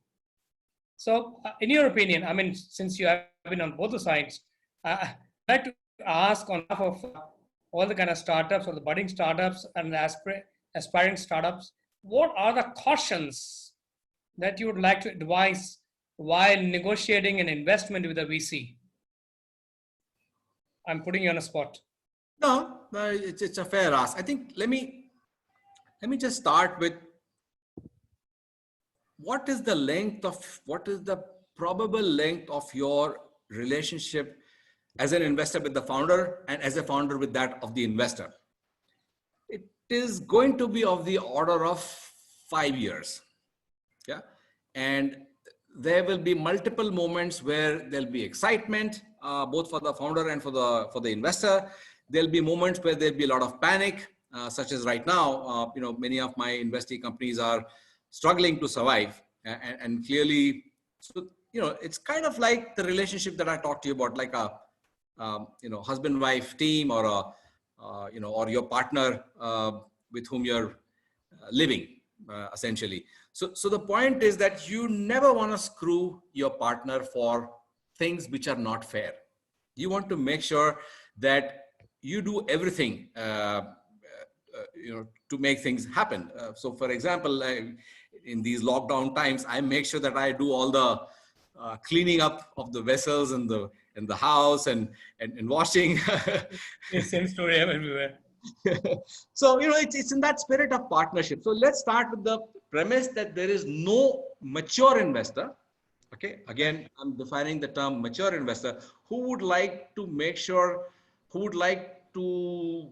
Speaker 2: So in your opinion, since you have been on both the sides, I'd like to ask on behalf of all the kind of startups or the budding startups and the aspiring startups, what are the cautions that you would like to advise while negotiating an investment with a VC? I'm putting you on a spot.
Speaker 3: No, it's a fair ask. I think let me just start with what is the probable length of your relationship as an investor with the founder and as a founder with that of the investor. It is going to be of the order of 5 years. Yeah. And there will be multiple moments where there'll be excitement, both for the founder and for the investor. There'll be moments where there'll be a lot of panic, such as right now. Many of my investee companies are struggling to survive, and clearly, so it's kind of like the relationship that I talked to you about, like a husband-wife team, or or your partner with whom you're living, essentially. So the point is that you never want to screw your partner for things which are not fair. You want to make sure that you do everything, to make things happen. So for example, in these lockdown times, I make sure that I do all the cleaning up of the vessels and the house and washing.
Speaker 2: Same story everywhere.
Speaker 3: So, it's in that spirit of partnership. So let's start with the premise that there is no mature investor. Okay. Again, I'm defining the term mature investor who would like to make sure, who would like to,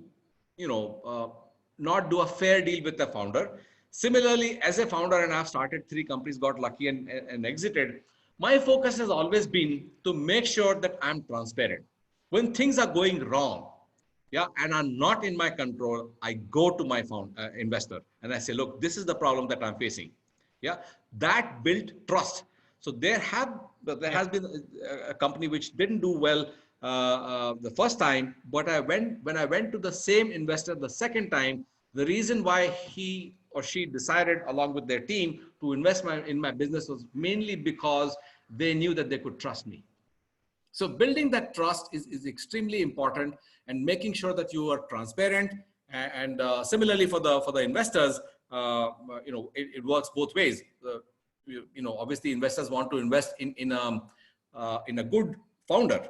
Speaker 3: not do a fair deal with the founder. Similarly, as a founder, and I've started 3 companies, got lucky and exited. My focus has always been to make sure that I'm transparent. When things are going wrong, and I'm not in my control, I go to my investor and I say, look, this is the problem that I'm facing. That built trust. So there has been a company which didn't do well the first time, but when I went to the same investor the second time, the reason why he or she decided along with their team to invest in my business was mainly because they knew that they could trust me. So building that trust is extremely important, and making sure that you are transparent. And similarly for the investors, it works both ways. Obviously investors want to invest in a good founder.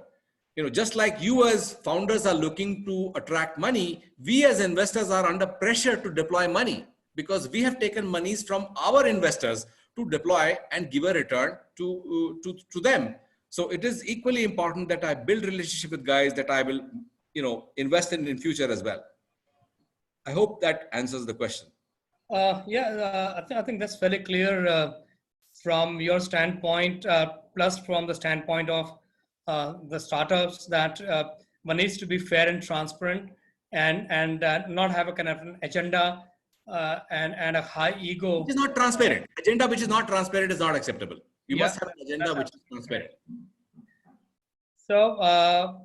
Speaker 3: Just like you as founders are looking to attract money, we as investors are under pressure to deploy money, because we have taken monies from our investors to deploy and give a return to them. So it is equally important that I build relationship with guys that I will, invest in future as well. I hope that answers the question.
Speaker 2: I think that's very clear from your standpoint, plus from the standpoint of the startups, that one needs to be fair and transparent, and not have a kind of an agenda and a high ego.
Speaker 3: It is not transparent. Agenda which is not transparent is not acceptable. You must have an agenda which is transparent.
Speaker 2: So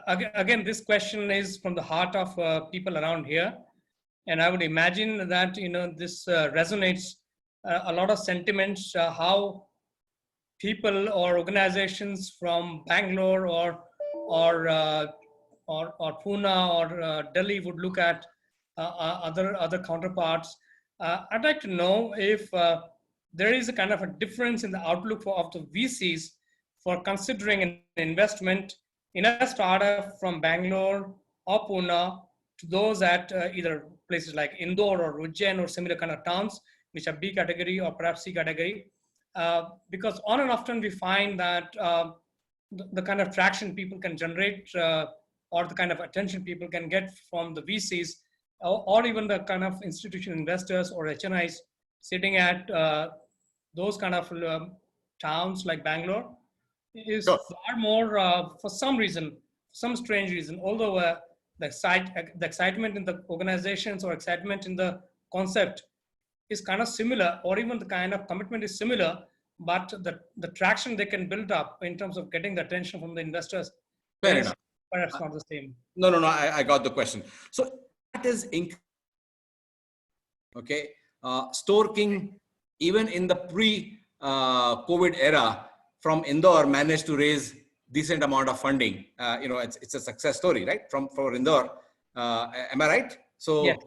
Speaker 2: again, this question is from the heart of people around here. And I would imagine that, this resonates a lot of sentiments, how people or organizations from Bangalore or Pune or Delhi would look at other counterparts. I'd like to know if there is a kind of a difference in the outlook of the VCs for considering an investment in a startup from Bangalore or Pune to those at either places like Indore or Ujjain or similar kind of towns, which are B category or perhaps C category. Because on and often we find that the kind of traction people can generate or the kind of attention people can get from the VCs or even the kind of institutional investors or HNIs sitting at those kind of towns like Bangalore is far more, for some reason, some strange reason, although the excitement in the organizations or excitement in the concept is kind of similar, or even the kind of commitment is similar, but the traction they can build up in terms of getting the attention from the investors is perhaps not the same.
Speaker 3: No, I got the question. So that is okay. Store King, even in the pre-COVID era, from Indore managed to raise decent amount of funding. It's a success story, right? For Indore, am I right? So,
Speaker 2: yes.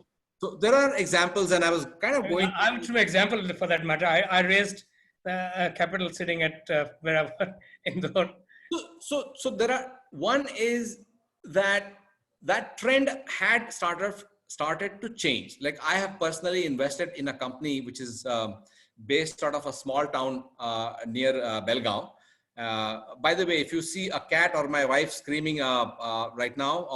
Speaker 3: So there are examples, and I was kind of going.
Speaker 2: I'm a true example for that matter. I raised capital sitting at wherever Indore.
Speaker 3: So there are, one is that trend had started to change. Like I have personally invested in a company which is based out of a small town near Belgaum. By the way, if you see a cat or my wife screaming right now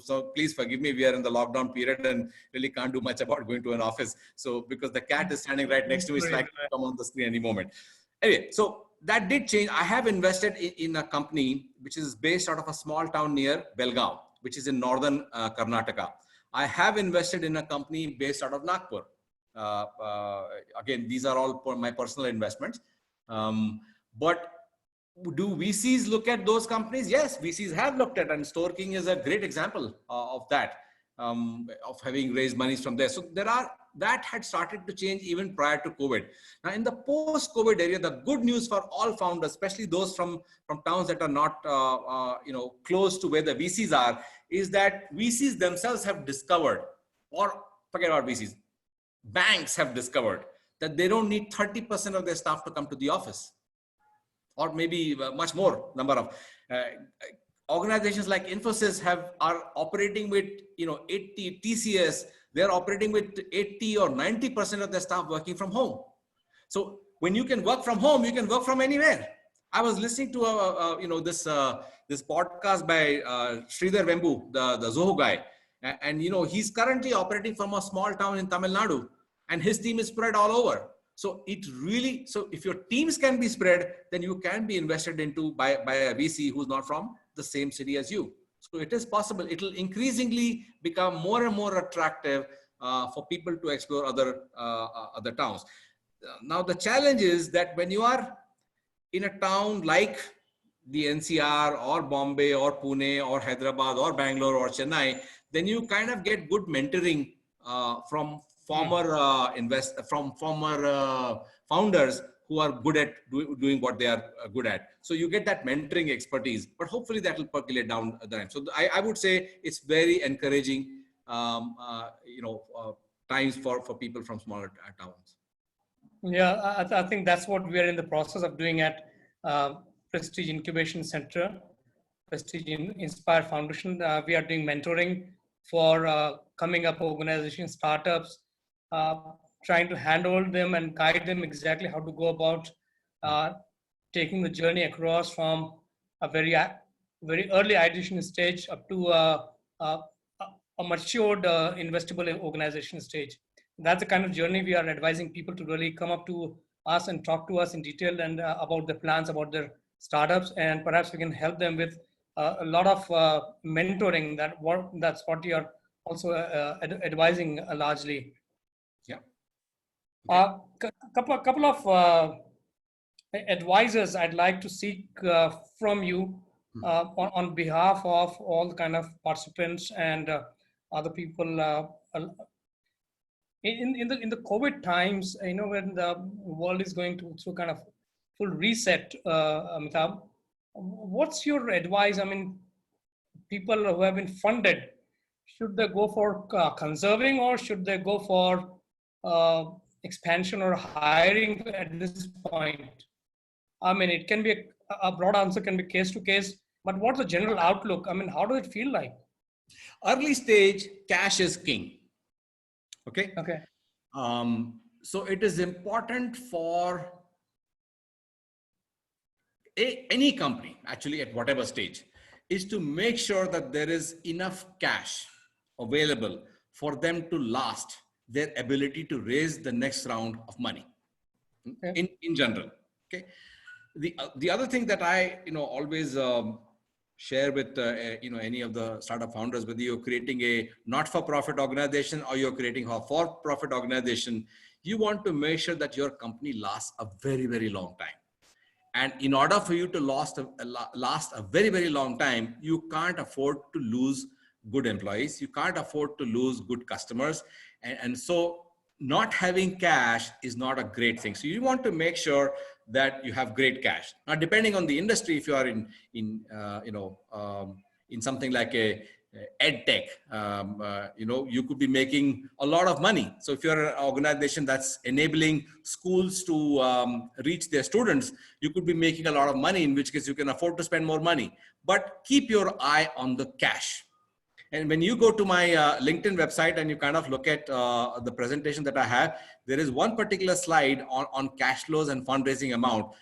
Speaker 3: so please forgive me, we are in the lockdown period and really can't do much about going to an office. So because the cat is standing right next to me, it's like to come on the screen any moment. Anyway, so that did change. I have invested in a company which is based out of a small town near Belgaum, which is in northern Karnataka. I have invested in a company based out of Nagpur. Again, these are all my personal investments. But do VCs look at those companies? Yes, VCs have looked at, and StoreKing is a great example of that, of having raised monies from there. So that had started to change even prior to COVID. Now, in the post-COVID area, the good news for all founders, especially those from towns that are not close to where the VCs are, is that VCs themselves have discovered, or forget about VCs, banks have discovered that they don't need 30% of their staff to come to the office, or maybe much more number of organizations like Infosys are operating with 80 TCS. They're operating with 80 or 90% of their staff working from home. So when you can work from home, you can work from anywhere. I was listening to this podcast by Sridhar Vembu, the Zoho guy, and he's currently operating from a small town in Tamil Nadu, and his team is spread all over. So if your teams can be spread, then you can be invested into by a VC who's not from the same city as you. So it is possible. It will increasingly become more and more attractive for people to explore other towns. Now the challenge is that when you are in a town like the NCR or Bombay or Pune or Hyderabad or Bangalore or Chennai, then you kind of get good mentoring from former founders who are good at doing what they are good at. So you get that mentoring expertise, but hopefully that will percolate down the line. So I would say it's very encouraging, times for people from smaller towns.
Speaker 2: Yeah, I think that's what we are in the process of doing at Prestige Incubation Center, Prestige Inspire Foundation. We are doing mentoring for coming up organizations, startups, trying to handhold them and guide them exactly how to go about taking the journey across from a very early ideation stage up to a matured investable organization stage. That's the kind of journey we are advising people to really come up to us and talk to us in detail and about their plans, about their startups, and perhaps we can help them with a lot of mentoring. That's what you are also advising largely.
Speaker 3: Yeah.
Speaker 2: Couple of advisors I'd like to seek from you on behalf of all kind of participants and other people. In the COVID times, when the world is going through kind of full reset, Amitabh, what's your advice? I mean, people who have been funded, should they go for conserving or should they go for expansion or hiring at this point? I mean, it can be a broad answer, can be case to case, but what's the general outlook? I mean, how does it feel like?
Speaker 3: Early stage, cash is king. Okay.
Speaker 2: Okay.
Speaker 3: So it is important for any company, actually, at whatever stage, is to make sure that there is enough cash available for them to last their ability to raise the next round of money. Okay. In general. Okay. The other thing that I always share with any of the startup founders, whether you're creating a not-for-profit organization or you're creating a for-profit organization, you want to make sure that your company lasts a very, very long time. And in order for you to last a very, very long time, you can't afford to lose good employees. You can't afford to lose good customers. And so not having cash is not a great thing. So you want to make sure that you have great cash. Now, depending on the industry, if you are in something like a ed tech, you could be making a lot of money. So if you're an organization that's enabling schools to reach their students, you could be making a lot of money, in which case you can afford to spend more money. But keep your eye on the cash. And when you go to my LinkedIn website and you kind of look at the presentation that I have, there is one particular slide on cash flows and fundraising amount,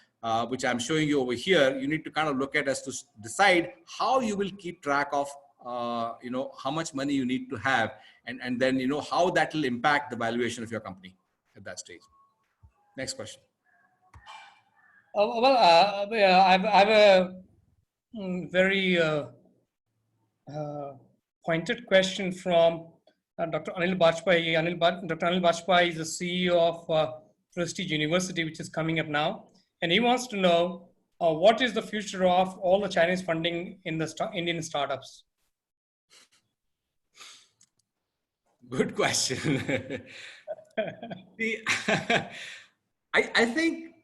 Speaker 3: which I'm showing you over here. You need to kind of look at as to decide how you will keep track of, how much money you need to have, and then, how that will impact the valuation of your company at that stage. Next question.
Speaker 2: I have a very pointed question from Dr. Anil Bajpai. Dr. Anil Bajpai is the CEO of Prestige University, which is coming up now. And he wants to know what is the future of all the Chinese funding in the Indian startups?
Speaker 3: Good question. I think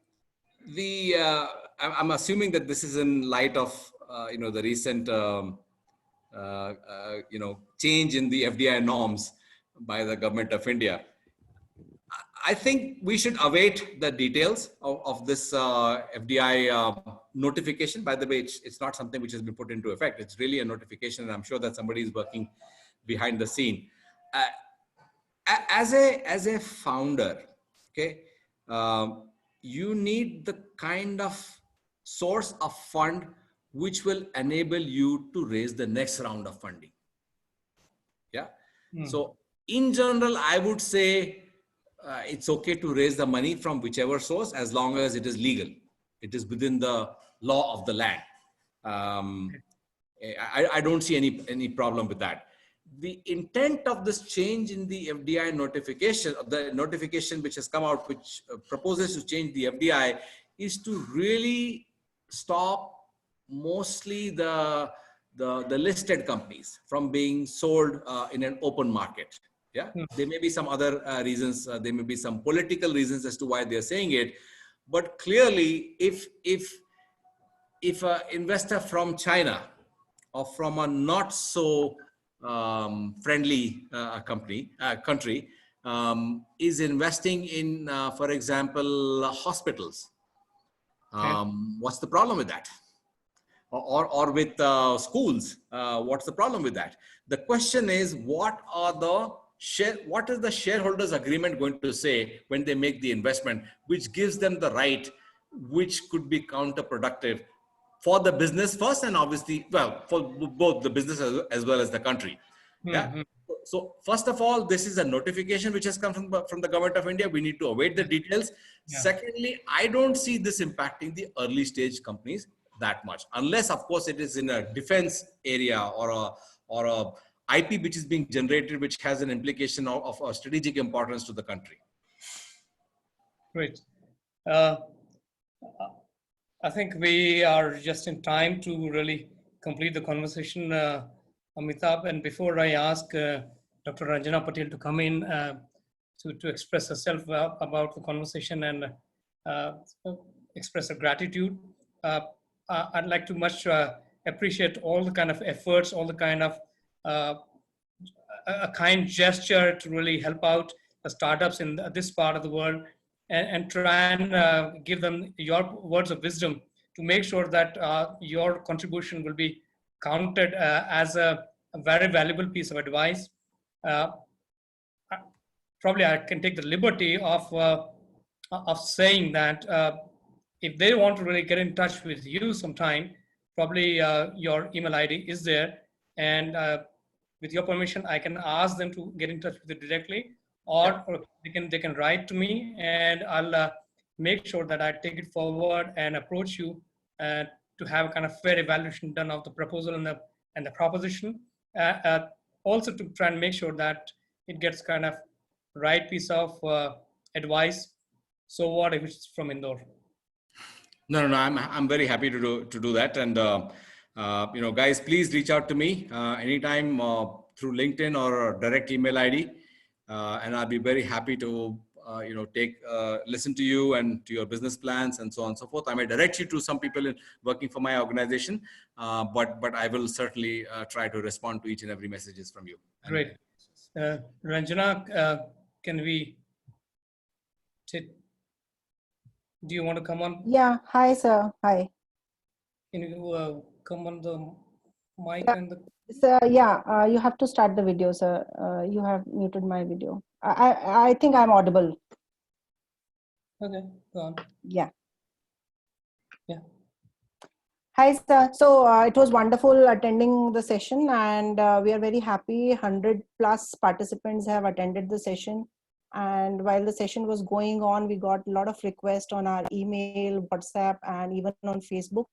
Speaker 3: I'm assuming that this is in light of the recent change in the FDI norms by the government of India. I think we should await the details of this FDI notification. By the way, it's not something which has been put into effect. It's really a notification, and I'm sure that somebody is working behind the scene. As a founder, okay, you need the kind of source of fund which will enable you to raise the next round of funding. Yeah. So in general, I would say it's okay to raise the money from whichever source, as long as it is legal. It is within the law of the land. I don't see any problem with that. The intent of this change in the FDI notification, the notification which has come out, which proposes to change the FDI, is to really stop mostly the listed companies from being sold in an open market. Yeah, there may be some other reasons. There may be some political reasons as to why they're saying it. But clearly, if an investor from China or from a not so friendly country is investing in, for example, hospitals, what's the problem with that? Or with schools, what's the problem with that? The question is, what is the shareholders agreement going to say when they make the investment, which gives them the right, which could be counterproductive for the business first, and obviously, well, for both the business as well as the country. Yeah. So first of all, this is a notification which has come from the government of India. We need to await the details. Yeah. Secondly, I don't see this impacting the early stage companies that much, unless of course it is in a defense area or a IP which is being generated, which has an implication of a strategic importance to the country.
Speaker 2: Great. I think we are just in time to really complete the conversation, Amitabh. And before I ask Dr. Ranjana Patel to come in to express herself about the conversation and express her gratitude, I'd like to much appreciate all the kind of efforts, all the kind of a kind gesture to really help out the startups in this part of the world, and try and give them your words of wisdom to make sure that your contribution will be counted as a very valuable piece of advice. Probably I can take the liberty of saying that if they want to really get in touch with you sometime, probably your email ID is there, and with your permission, I can ask them to get in touch with you directly, or they can write to me, and I'll make sure that I take it forward and approach you to have kind of fair evaluation done of the proposal and the proposition. Also to try and make sure that it gets kind of right piece of advice. So what if it's from Indore?
Speaker 3: No, I'm very happy to do that. And guys, please reach out to me anytime through LinkedIn or direct email ID. And I'll be very happy to listen to you and to your business plans and so on and so forth. I may direct you to some people working for my organization, but I will certainly try to respond to each and every messages from you.
Speaker 2: Great. Ranjana, can we do you want to come on?
Speaker 1: Yeah. Hi, sir. Hi.
Speaker 2: Can you come on the mic
Speaker 1: Yeah.
Speaker 2: and the
Speaker 1: So, yeah, you have to start the video, sir. You have muted my video. I think I'm audible.
Speaker 2: okay, go on.
Speaker 1: Yeah.
Speaker 2: Yeah.
Speaker 1: Hi, sir. So it was wonderful attending the session, and we are very happy. 100 plus participants have attended the session. And while the session was going on, we got a lot of requests on our email, WhatsApp, and even on Facebook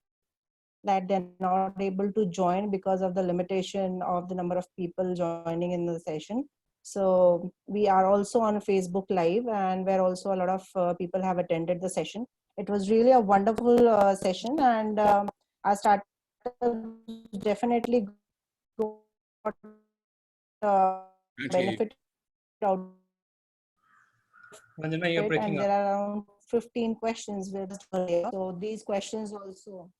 Speaker 1: that they're not able to join because of the limitation of the number of people joining in the session. So we are also on Facebook Live, and where also a lot of people have attended the session. It was really a wonderful session, and our startup definitely got benefit out
Speaker 2: Ranjana, you're
Speaker 1: it,
Speaker 2: breaking
Speaker 1: and
Speaker 2: up.
Speaker 1: there are around 15 questions with so these questions also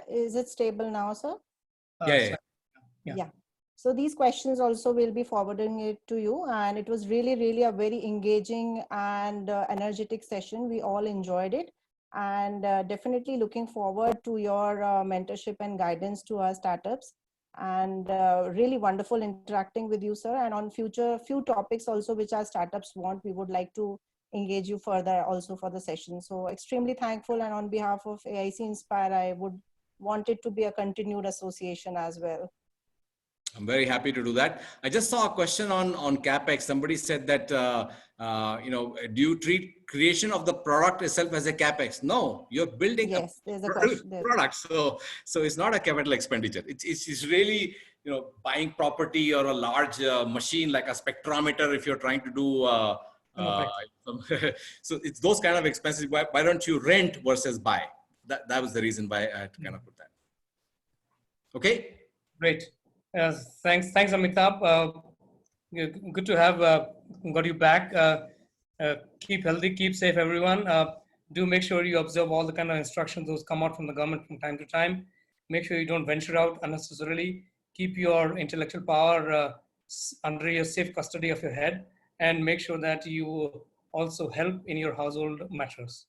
Speaker 1: is it stable now, sir?
Speaker 3: Yeah.
Speaker 2: So-
Speaker 1: Yeah. So these questions also will be forwarding it to you, and it was really a very engaging and energetic session. We all enjoyed it, and definitely looking forward to your mentorship and guidance to our startups, and really wonderful interacting with you, sir. And on future few topics also which our startups want, we would like to engage you further also for the session. So extremely thankful, and on behalf of AIC Inspire, I would want it to be a continued association as well.
Speaker 3: I'm very happy to do that. I just saw a question on CapEx. Somebody said that, do you treat creation of the product itself as a CapEx? No, you're building
Speaker 1: Yes,
Speaker 3: a
Speaker 1: there's a question there.
Speaker 3: product. So it's not a capital expenditure. It's really, buying property or a large machine like a spectrometer if you're trying to do, so it's those kind of expenses. Why don't you rent versus buy? That was the reason why I had to kind of put that. Okay.
Speaker 2: Great. Thanks, Amitabh. Good to have got you back. Keep healthy, keep safe, everyone. Do make sure you observe all the kind of instructions those come out from the government from time to time. Make sure you don't venture out unnecessarily. Keep your intellectual power under your safe custody of your head, and make sure that you also help in your household matters.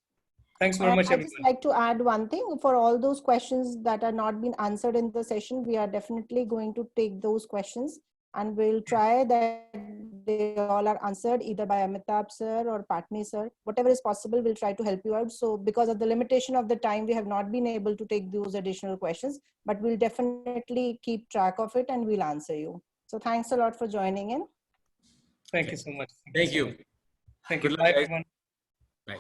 Speaker 2: Thanks very much,
Speaker 1: I'd
Speaker 2: everyone.
Speaker 1: just like to add one thing. For all those questions that are not been answered in the session, we are definitely going to take those questions, and we'll try that they all are answered either by Amitabh sir or Patni sir. Whatever is possible, we'll try to help you out. So because of the limitation of the time, we have not been able to take those additional questions, but we'll definitely keep track of it and we'll answer you. So thanks a lot for joining in.
Speaker 2: Thank you so much.
Speaker 3: Thank you.
Speaker 2: Thank
Speaker 3: Good
Speaker 2: you.
Speaker 3: luck,
Speaker 2: Bye,
Speaker 3: guys.
Speaker 2: everyone.
Speaker 3: Bye.